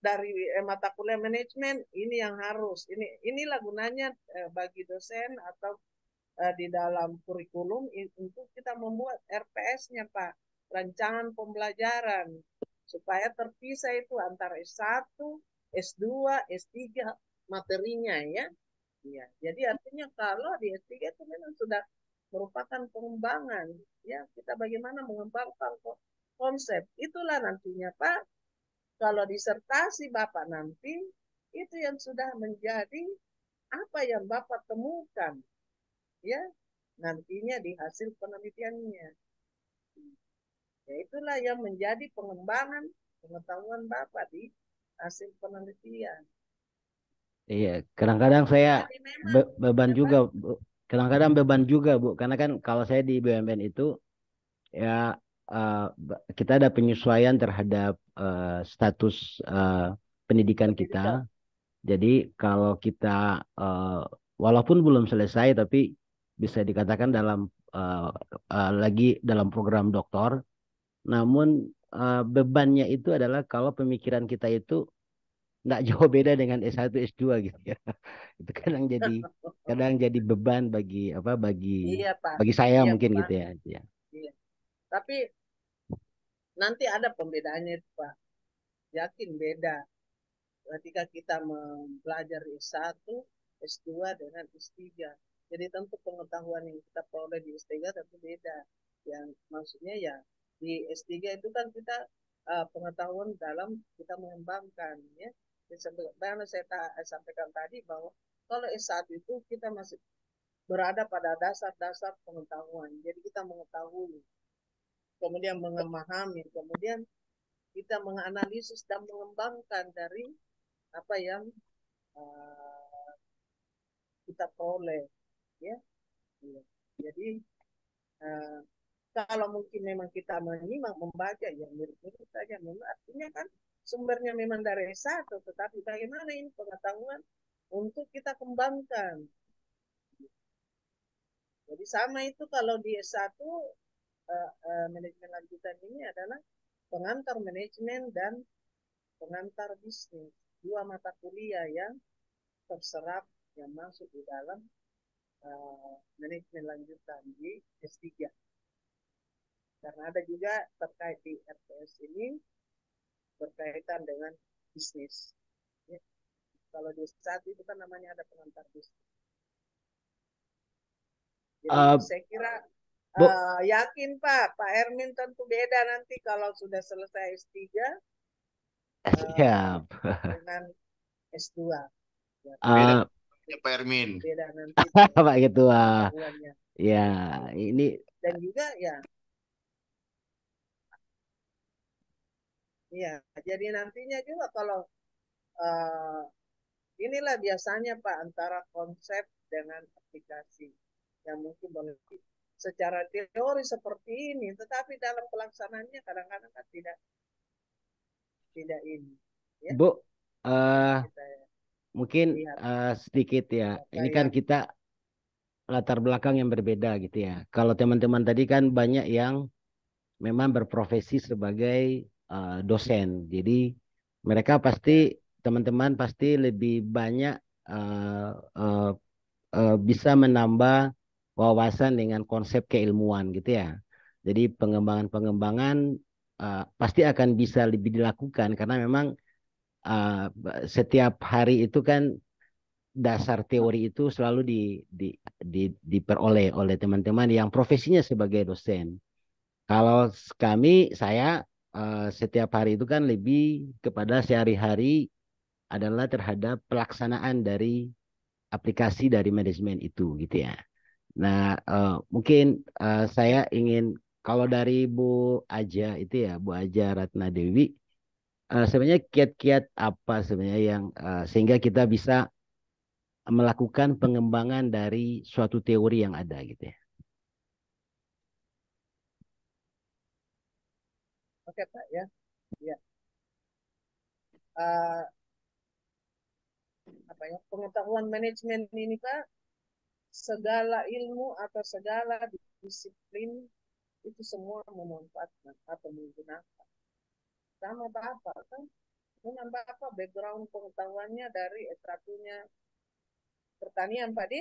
dari mata kuliah manajemen ini yang harus. Inilah gunanya bagi dosen atau di dalam kurikulum untuk kita membuat RPS-nya Pak, rancangan pembelajaran supaya terpisah itu antara S1, S2, S3 materinya ya. Ya, jadi artinya kalau di S3 itu memang sudah merupakan pengembangan ya, kita bagaimana mengembangkan konsep. Itulah nantinya Pak, kalau disertasi Bapak nanti itu yang sudah menjadi apa yang Bapak temukan ya nantinya di hasil penelitiannya. Ya itulah yang menjadi pengembangan pengetahuan Bapak di hasil penelitian. Iya, kadang-kadang saya Jadi memang beban ya, juga, Pak. Bu. Kadang-kadang beban juga, Bu. Karena kan kalau saya di BUMN itu ya kita ada penyesuaian terhadap status pendidikan kita. Jadi kalau kita walaupun belum selesai tapi bisa dikatakan dalam lagi dalam program doktor, namun bebannya itu adalah kalau pemikiran kita itu nggak jauh beda dengan S1 S2 gitu ya. Itu kadang jadi beban bagi Iya Pak. bagi saya Iya mungkin Pak. gitu ya. Ya. Iya. Tapi nanti ada pembedaannya itu Pak. Yakin beda. Ketika kita belajar S1, S2 dengan S3. Jadi tentu pengetahuan yang kita peroleh di S3 tentu beda. Yang maksudnya ya di S3 itu kan kita pengetahuan dalam kita mengembangkan ya. Sebagaimana saya sampaikan tadi bahwa kalau S1 itu kita masih berada pada dasar-dasar pengetahuan. Jadi kita mengetahui, kemudian memahami, kemudian kita menganalisis dan mengembangkan dari apa yang kita peroleh ya. Jadi kalau mungkin memang kita menyimak membaca ya mirip-mirip saja, memang artinya kan sumbernya memang dari S1, tetapi bagaimana ini pengetahuan untuk kita kembangkan. Jadi sama itu kalau di S1 manajemen lanjutan ini adalah pengantar manajemen dan pengantar bisnis, dua mata kuliah yang terserap yang masuk di dalam manajemen lanjutan di S3. Karena ada juga terkait di RTS ini berkaitan dengan bisnis. Ya. Kalau di S1 itu kan namanya ada pengantar bisnis. Jadi saya kira yakin Pak Ermin tentu beda nanti kalau sudah selesai S3 Siap. dengan S2. Ya, beda Pak Ermin. beda nanti Pak Ketua. pengetahuannya. Ya, ini Dan juga ya. Iya, jadi nantinya juga kalau inilah biasanya Pak antara konsep dengan aplikasi yang mungkin boleh secara teori seperti ini, tetapi dalam pelaksanaannya kadang-kadang kan tidak ini. Ya. Bu, mungkin sedikit ya. Ini kan kita latar belakang yang berbeda gitu ya. Kalau teman-teman tadi kan banyak yang memang berprofesi sebagai dosen. Jadi mereka pasti teman-teman pasti lebih banyak bisa menambah wawasan dengan konsep keilmuan gitu ya. Jadi pengembangan-pengembangan pasti akan bisa lebih dilakukan karena memang setiap hari itu kan dasar teori itu selalu diperoleh oleh teman-teman yang profesinya sebagai dosen. Kalau saya setiap hari itu kan lebih kepada sehari-hari adalah terhadap pelaksanaan dari aplikasi dari manajemen itu gitu ya. Nah, mungkin saya ingin kalau dari Bu Aja itu ya, Bu Aja Ratna Dewi, sebenarnya kiat-kiat apa sebenarnya yang sehingga kita bisa melakukan pengembangan dari suatu teori yang ada gitu ya. Oke Pak ya. Ya. Eh, apa ya? Pengetahuan manajemen ini Pak, segala ilmu atau segala disiplin itu semua memanfaatkan atau menggunakan. Sama Bapak kan, dengan Bapak background pengetahuannya dari S1-nya pertanian Pak Di?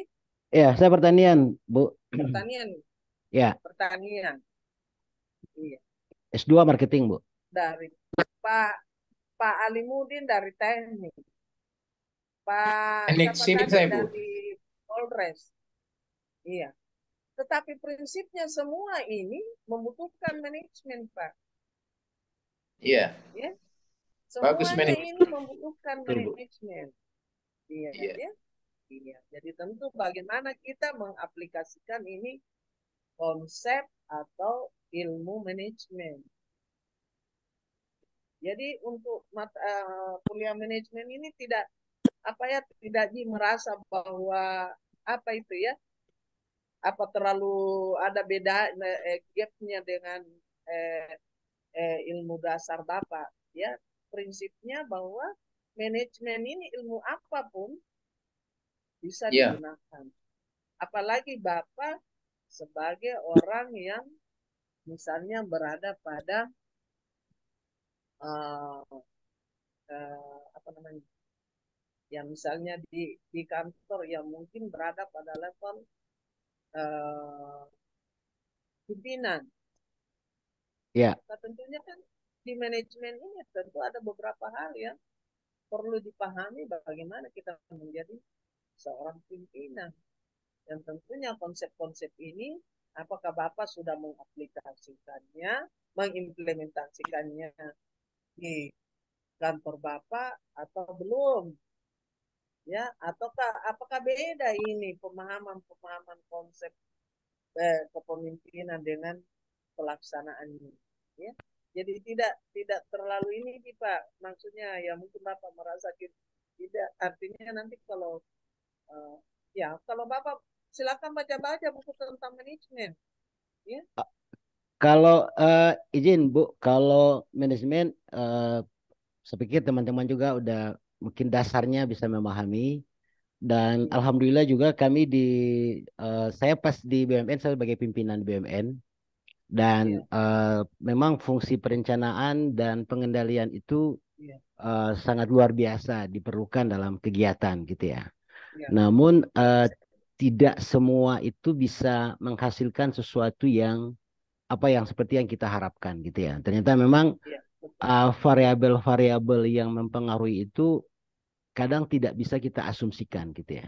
Ya, saya pertanian, Bu. Pertanian. Ya. Pertanian. Iya. S2 marketing, Bu. Dari Pak Alimudin dari teknik. Pak Teknik siapa sipil tadi saya, Bu. dari Polres. Iya. Tetapi prinsipnya semua ini membutuhkan manajemen, Pak. Iya. Ya. Bagus Semuanya manajemen. ini membutuhkan Betul, Bu. manajemen. Iya, Iya. ya. Iya. Jadi tentu bagaimana kita mengaplikasikan ini konsep atau ilmu manajemen. Jadi untuk kuliah manajemen ini tidak merasa bahwa apa itu ya, apa terlalu ada beda gapnya dengan ilmu dasar Bapak ya. Prinsipnya bahwa manajemen ini ilmu apapun bisa digunakan, apalagi Bapak sebagai orang yang misalnya berada pada apa namanya ya, misalnya di kantor yang mungkin berada pada level pimpinan. Ya. Nah, tentunya kan di manajemen ini tentu ada beberapa hal yang perlu dipahami bagaimana kita menjadi seorang pimpinan. Dan tentunya konsep-konsep ini apakah Bapak sudah mengaplikasikannya, mengimplementasikannya di kantor Bapak atau belum? Ya, ataukah apakah beda ini pemahaman konsep kepemimpinan dengan pelaksanaannya, ya. Jadi tidak terlalu ini Pak, maksudnya ya mungkin Bapak merasa tidak, artinya nanti kalau ya kalau Bapak silakan baca-baca buku tentang manajemen, ya. Kalau izin Bu, kalau manajemen saya pikir teman-teman juga udah mungkin dasarnya bisa memahami. Dan alhamdulillah juga kami saya pas di BUMN, saya sebagai pimpinan BUMN, dan memang fungsi perencanaan dan pengendalian itu sangat luar biasa diperlukan dalam kegiatan gitu ya. Namun tidak semua itu bisa menghasilkan sesuatu yang seperti yang kita harapkan gitu ya. Ternyata memang variabel-variabel yang mempengaruhi itu kadang tidak bisa kita asumsikan gitu ya.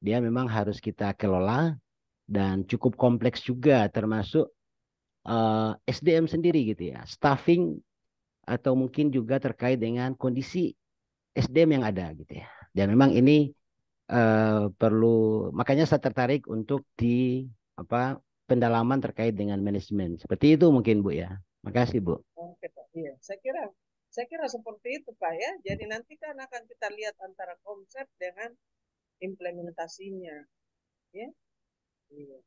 Dia memang harus kita kelola dan cukup kompleks juga, termasuk SDM sendiri gitu ya, staffing atau mungkin juga terkait dengan kondisi SDM yang ada gitu ya. Dan memang ini perlu, makanya saya tertarik untuk pendalaman terkait dengan manajemen. Seperti itu mungkin Bu ya. Makasih Bu. Oke Pak. Iya, saya kira seperti itu Pak ya. Jadi nanti kan akan kita lihat antara konsep dengan implementasinya, ya. Iya.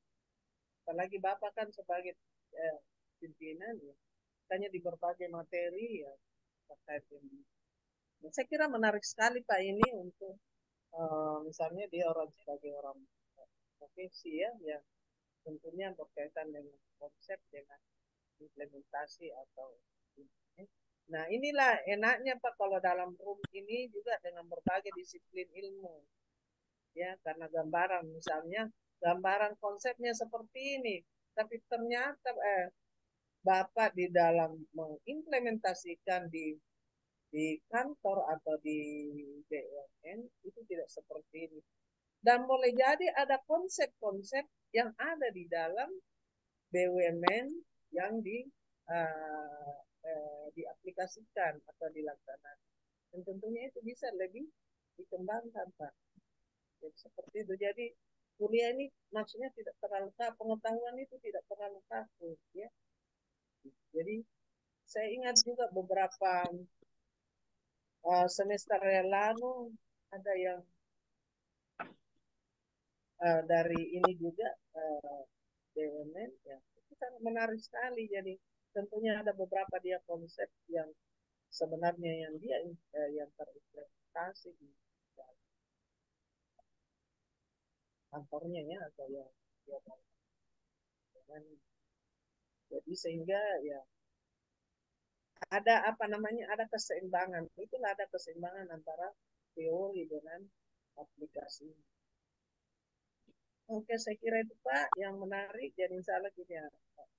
Apalagi Bapak kan sebagai pimpinan ya, tanya di berbagai materi ya terkait ini. Saya kira menarik sekali Pak ini untuk misalnya dia sebagai orang profesi ya, yang tentunya berkaitan dengan konsep, dengan implementasi atau nah inilah enaknya Pak kalau dalam room ini juga dengan berbagai disiplin ilmu ya, karena gambaran konsepnya seperti ini, tapi ternyata Bapak di dalam mengimplementasikan di kantor atau di BUMN itu tidak seperti seperti ini. Dan boleh jadi ada konsep-konsep yang ada di dalam BUMN yang diaplikasikan atau dilaksanakan. Dan tentunya itu bisa lebih dikembangkan, Pak. Jadi, seperti itu. Jadi kuliah ini maksudnya tidak terlalu pengetahuan itu tidak terlalu kaku, ya. Jadi saya ingat juga beberapa semester yang lalu ada yang dari ini juga BUMN, ya itu sangat menarik sekali. Jadi tentunya ada beberapa dia konsep yang sebenarnya yang dia yang terimplementasi di kantornya, ya, atau yang dia mau. Jadi sehingga ya ada ada keseimbangan. Itulah ada keseimbangan antara teori dengan aplikasi. Oke, saya kira itu Pak yang menarik. Jadi insya Allah gini ya.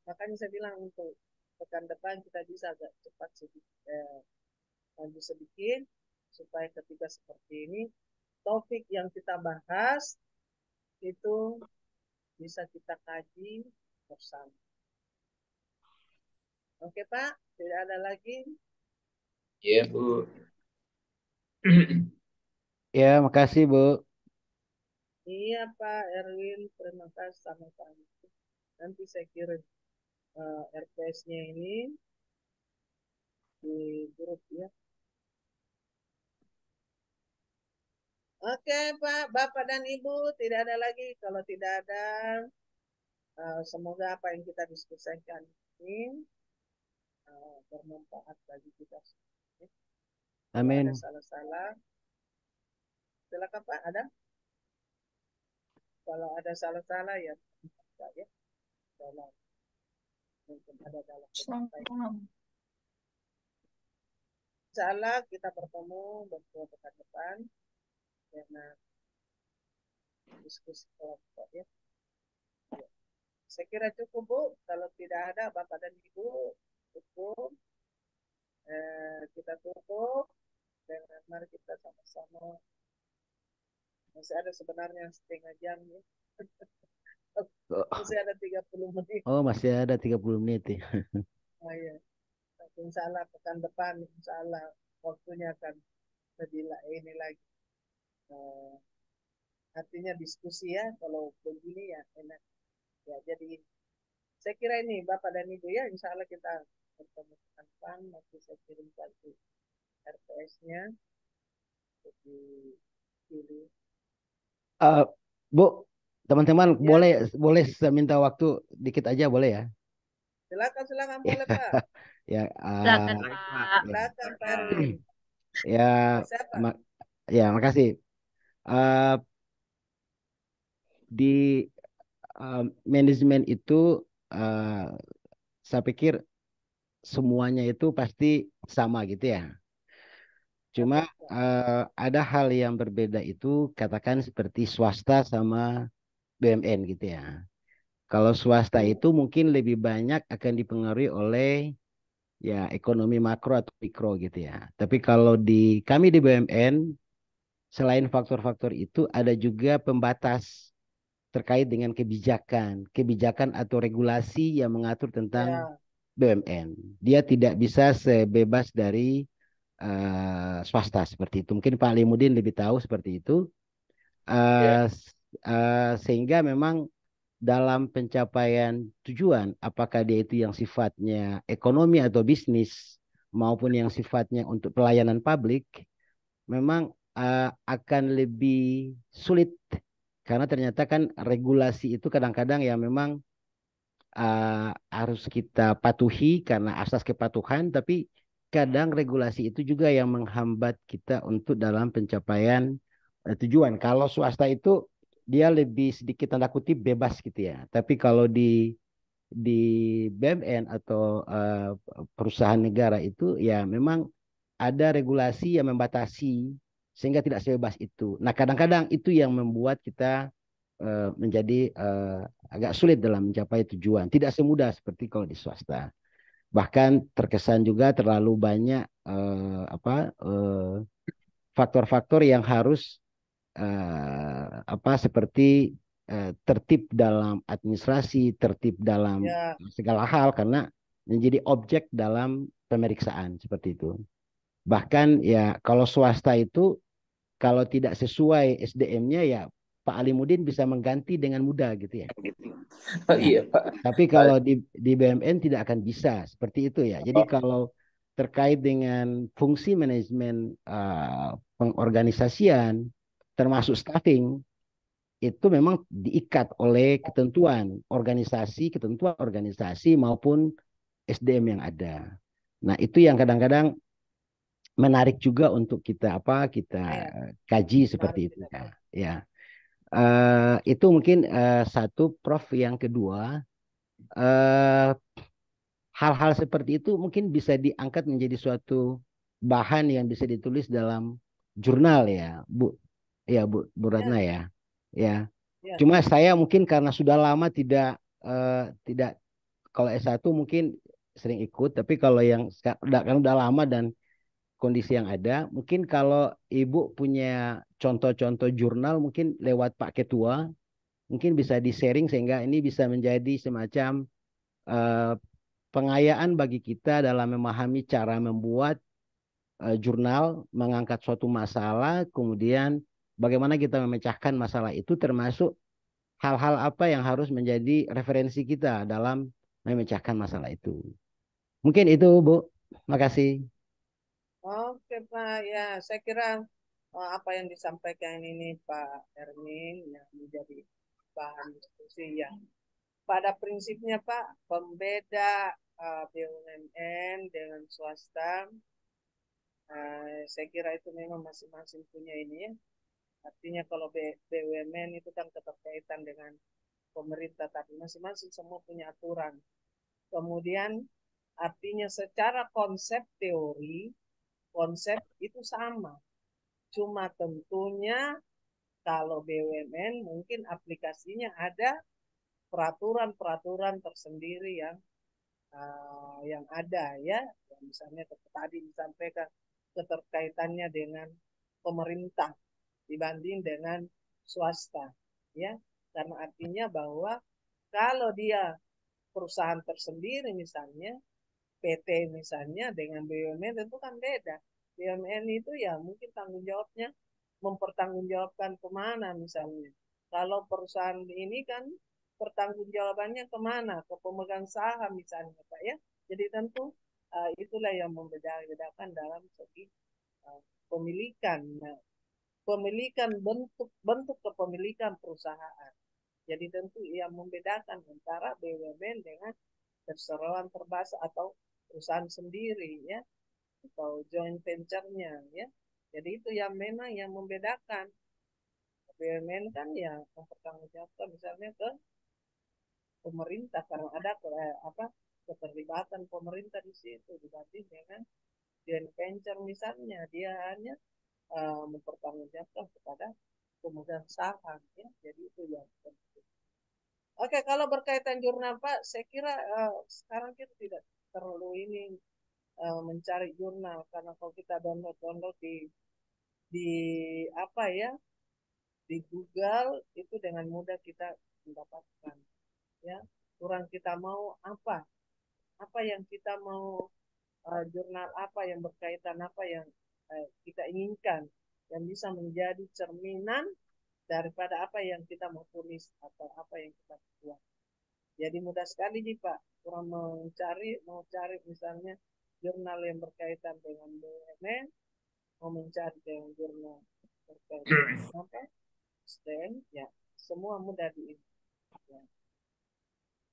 Makanya saya bilang untuk pekan depan kita bisa agak cepat maju sedikit supaya ketika seperti ini topik yang kita bahas itu bisa kita kaji bersama. Oke Pak, tidak ada lagi. Iya Bu. Ya, makasih Bu. Iya Pak Erwin, terima kasih sama-sama. Nanti saya kirim RPS-nya ini di grup, ya. Oke Pak, Bapak dan Ibu, tidak ada lagi. Kalau tidak ada, semoga apa yang kita diskusikan ini bermanfaat bagi kita semua. Kalau Amin. ada salah-salah, silakan Pak, ada? Kalau ada salah-salah ya, ya. Kalau mungkin ada dalam penyampaian. Insya Allah kita bertemu berdua pekan depan dengan diskusi kelompok, ya. Saya kira cukup Bu. Kalau tidak ada Bapak dan Ibu, cukup. Kita tutup dengan mari kita sama-sama. Masih ada sebenarnya setengah jam, ya. Masih ada 30 menit. Oh, masih ada 30 menit ya. Oh, iya. Insya Allah pekan depan, insya Allah waktunya akan lebih ini lagi. Artinya diskusi, ya. Kalau begini ya enak. Ya, jadi saya kira ini Bapak dan Ibu, ya, insya Allah kita bertemu depan. Nanti saya kirimkan di RPS-nya dipilih. Bu, teman-teman Ya. boleh saya minta waktu dikit aja boleh ya? Silakan boleh Pak. Ya, Silakan Pak. Silakan Pak Erwin. ya, Siapa? ya makasih. Di manajemen itu saya pikir semuanya itu pasti sama gitu ya. Cuma ada hal yang berbeda itu katakan seperti swasta sama BUMN gitu ya. Kalau swasta itu mungkin lebih banyak akan dipengaruhi oleh ya ekonomi makro atau mikro gitu ya. Tapi kalau di kami di BUMN selain faktor-faktor itu ada juga pembatas terkait dengan kebijakan atau regulasi yang mengatur tentang BUMN. Dia tidak bisa sebebas dari swasta seperti itu. Mungkin Pak Limudin lebih tahu seperti itu. Sehingga memang dalam pencapaian tujuan, apakah dia itu yang sifatnya ekonomi atau bisnis maupun yang sifatnya untuk pelayanan publik, memang akan lebih sulit karena ternyata kan regulasi itu kadang-kadang ya memang harus kita patuhi karena asas kepatuhan, tapi kadang regulasi itu juga yang menghambat kita untuk dalam pencapaian tujuan. Kalau swasta itu dia lebih sedikit tanda kutip bebas gitu ya. Tapi kalau di BUMN atau perusahaan negara itu ya memang ada regulasi yang membatasi sehingga tidak sebebas itu. Nah, kadang-kadang itu yang membuat kita menjadi agak sulit dalam mencapai tujuan. Tidak semudah seperti kalau di swasta. Bahkan terkesan juga terlalu banyak faktor-faktor yang harus seperti tertib dalam administrasi, tertib dalam Ya, segala hal karena menjadi objek dalam pemeriksaan seperti itu. Bahkan ya kalau swasta itu kalau tidak sesuai SDM-nya ya Pak Alimuddin bisa mengganti dengan mudah gitu ya. Oh, Ya. iya Pak. Tapi kalau di BUMN tidak akan bisa seperti itu ya. Jadi kalau terkait dengan fungsi manajemen pengorganisasian termasuk staffing itu memang diikat oleh ketentuan organisasi maupun SDM yang ada. Nah, itu yang kadang-kadang menarik juga untuk kita kaji seperti itu ya. Ya. Itu mungkin satu, Prof. Yang kedua, hal-hal seperti itu mungkin bisa diangkat menjadi suatu bahan yang bisa ditulis dalam jurnal ya, Bu. Ya, Bu Ratna ya. Ya. Cuma saya mungkin karena sudah lama tidak kalau S1 mungkin sering ikut, tapi kalau yang kan udah lama dan kondisi yang ada, mungkin kalau Ibu punya contoh-contoh jurnal mungkin lewat Pak Ketua, mungkin bisa di-sharing sehingga ini bisa menjadi semacam pengayaan bagi kita dalam memahami cara membuat jurnal, mengangkat suatu masalah, kemudian bagaimana kita memecahkan masalah itu termasuk hal-hal apa yang harus menjadi referensi kita dalam memecahkan masalah itu. Mungkin itu, Bu. Makasih. Oke Pak, ya saya kira apa yang disampaikan ini Pak Ermin yang menjadi bahan diskusi ya. Pada prinsipnya Pak, pembeda BUMN dengan swasta, saya kira itu memang masing-masing punya ini ya. Artinya kalau BUMN itu kan keterkaitan dengan pemerintah, tapi masing-masing semua punya aturan. Kemudian artinya secara konsep teori, konsep itu sama. Cuma tentunya kalau BUMN mungkin aplikasinya ada peraturan-peraturan tersendiri yang ada ya. Misalnya tadi disampaikan keterkaitannya dengan pemerintah dibanding dengan swasta ya. Karena artinya bahwa kalau dia perusahaan tersendiri misalnya PT misalnya dengan BUMN tentu kan beda. BUMN itu ya mungkin tanggung jawabnya mempertanggungjawabkan kemana misalnya. Kalau perusahaan ini kan pertanggungjawabannya kemana? Ke pemegang saham misalnya Pak ya. Jadi tentu itulah yang membedakan dalam segi pemilikan. Nah, pemilikan bentuk kepemilikan perusahaan. Jadi tentu yang membedakan antara BUMN dengan perseroan terbahasa atau perusahaan sendiri ya atau joint venture-nya ya. Jadi itu yang memang yang membedakan. BUMN kan ya mempertanggungjawabkan misalnya ke pemerintah karena ada keterlibatan pemerintah di situ dibanding dengan joint venture misalnya dia hanya mempertanggungjawabkan kepada pemegang saham ya. Jadi itu yang penting. Oke, kalau berkaitan jurnal Pak, saya kira sekarang kita tidak perlu ini mencari jurnal karena kalau kita download di apa ya di Google itu dengan mudah kita mendapatkan ya. Kurang kita mau apa yang kita mau jurnal apa yang berkaitan apa yang kita inginkan yang bisa menjadi cerminan daripada apa yang kita mau tulis atau apa yang kita buat. Jadi mudah sekali nih Pak, kurang mau cari misalnya jurnal yang berkaitan dengan BUMN, mau mencari dengan jurnal berkaitan dengan apa, STM, ya semua mudah di ya.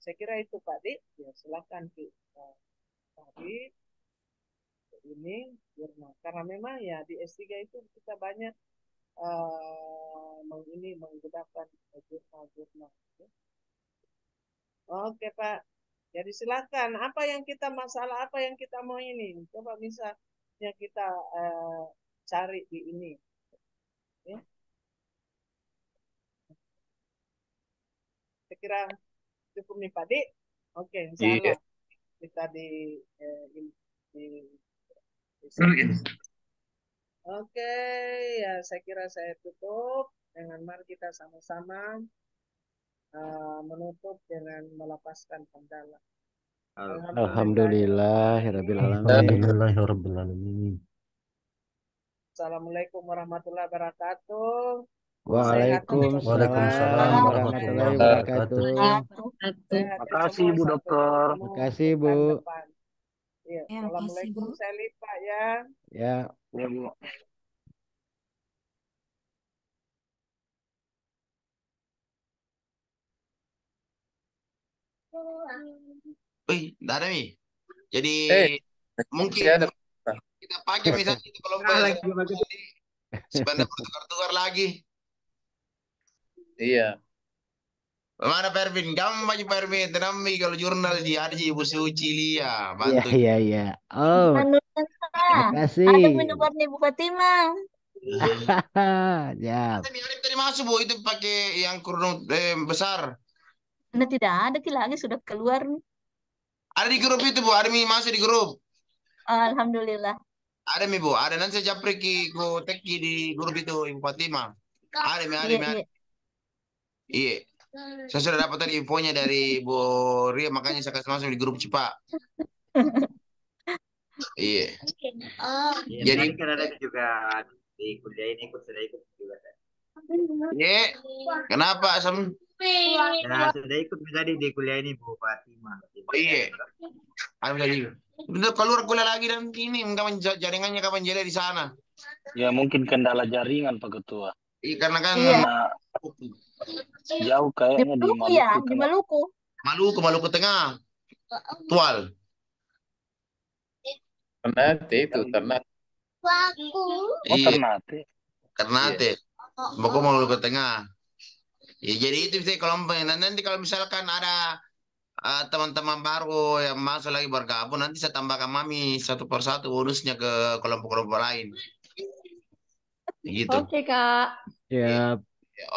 Saya kira itu Pak Dik, ya silakan tadi ini jurnal. Karena memang ya di S3 itu kita banyak menggunakan jurnal-jurnal. Ya. Oke Pak. Jadi silakan. Masalah apa yang kita mau ini? Coba misalnya kita cari di ini. Ya. Saya kira cukup nih Pak Dik. Oke, insya Allah kita di Oke, ya saya kira saya tutup dengan mari kita sama-sama menutup dengan melepaskan kendala. Alhamdulillahirabbil alamin. Alhamdulillahirabbil alamin. Assalamualaikum warahmatullahi wabarakatuh. Waalaikumsalam warahmatullahi wabarakatuh. Makasih Bu Dokter. Makasih Bu. Iya, Ya, Assalamualaikum, makasih, Bu. saya lupa ya. Ya. Ya Bu. Wih, tidak ada nih. Jadi mungkin masih ada. kita pakai misalnya itu kelompok sebentar bertukar-tukar lagi. Iya. Mana Pervin? Kamu maju Pervin. Tenang Mi kalau jurnal di ada Ibu Suci Lia. Bantu. Iya. Oh, makasih. Ada minum warna Ibu Fatimah. Ya. Arif tadi masuk Bu, itu pakai yang kurung besar. Anda tidak ada, lagi sudah keluar. Ada di grup itu Bu, ada Mi masuk di grup. Alhamdulillah. Ada Mi Bu, ada nanti saya japri ku teki di grup itu Ibu Fatimah. Ada Mi, ada Mi. Iya. Saya sudah dapat tadi infonya dari Bu Ria, makanya saya kasih masuk di grup cepat. Iya. Jadi kan ada juga di kuliah ini sudah ikut juga. Iya. Kenapa Sam? Ya sudah ikut tadi di kuliah ini Bu Fatimah. Iya. Ada tadi. Betul keluar kuliah lagi dan ini kapan jaringannya kapan jadi di sana? Ya mungkin kendala jaringan Pak Ketua. Iya karena kan jauh kayaknya di Maluku. Ya, di Maluku. Maluku Tengah. Tual. Ternate itu, Ternate. Ternate. Pokoknya Maluku Tengah. Ya jadi itu bisa kelompok. Nanti kalau misalkan ada teman-teman baru yang masuk lagi bergabung, nanti saya tambahkan Mami satu persatu bonusnya ke kelompok-kelompok lain. Gitu. Oke, Kak. Ya.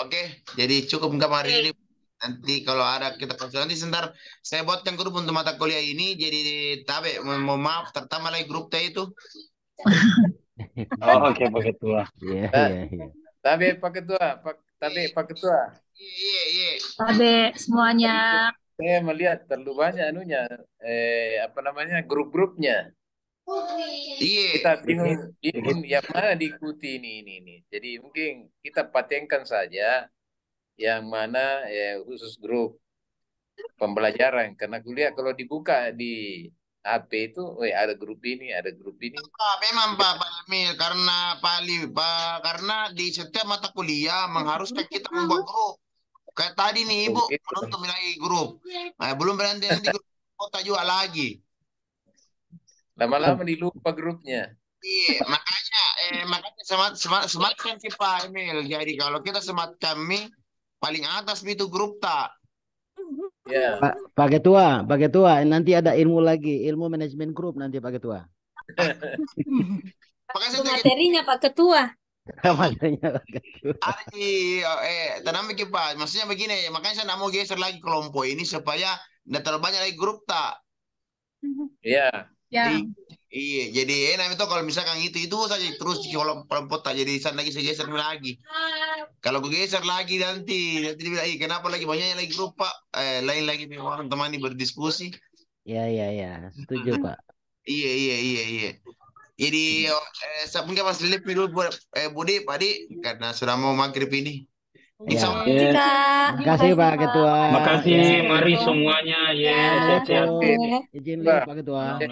Oke, jadi cukup hari ini. Nanti kalau ada kita konsul nanti sebentar saya buatkan grup untuk mata kuliah ini. Jadi tabe mohon maaf terutama lagi grup teh itu. Oke Pak Ketua. Iya. Tapi Pak Ketua, Pak Ketua. Iya. Tabe semuanya. Saya melihat terlalu banyak grup-grupnya. Iya. Kita bingung yang mana diikuti ini. Jadi mungkin kita patenkan saja yang mana khusus grup pembelajaran. Karena kuliah kalau dibuka di HP itu, ada grup ini. Memang Pak Emil, karena di setiap mata kuliah mengharuskan kita membuat grup. Kayak tadi nih Ibu menuntut lagi grup. Belum berhenti grup kota juga lagi. Lama-lama dilupa grupnya. Iya, makanya sematkan sih Pak Emil. Jadi kalau kita semat kami paling atas itu grup tak. Ya. Pak Ketua, nanti ada ilmu manajemen grup nanti Pak Ketua. Materinya Pak Ketua. Materinya Pak Ketua. Tenang mikir Pak, maksudnya begini, makanya saya nggak mau geser lagi kelompok ini supaya tidak terlalu banyak lagi grup tak. Iya. Iya, jadi enak itu kalau misalkan itu saja terus di kelompok tak jadi sana lagi saya geser lagi. Kalau gue geser lagi nanti dibilang, kenapa lagi banyaknya lagi grup Pak? Lain lagi orang teman ini berdiskusi. Iya, setuju Pak. Iya. Jadi mungkin Mas Lilip dulu Budi, Padi karena sudah mau maghrib ini. Makasih Pak Ketua. Makasih, mari semuanya. Sehat-sehat. Izin Pak Ketua.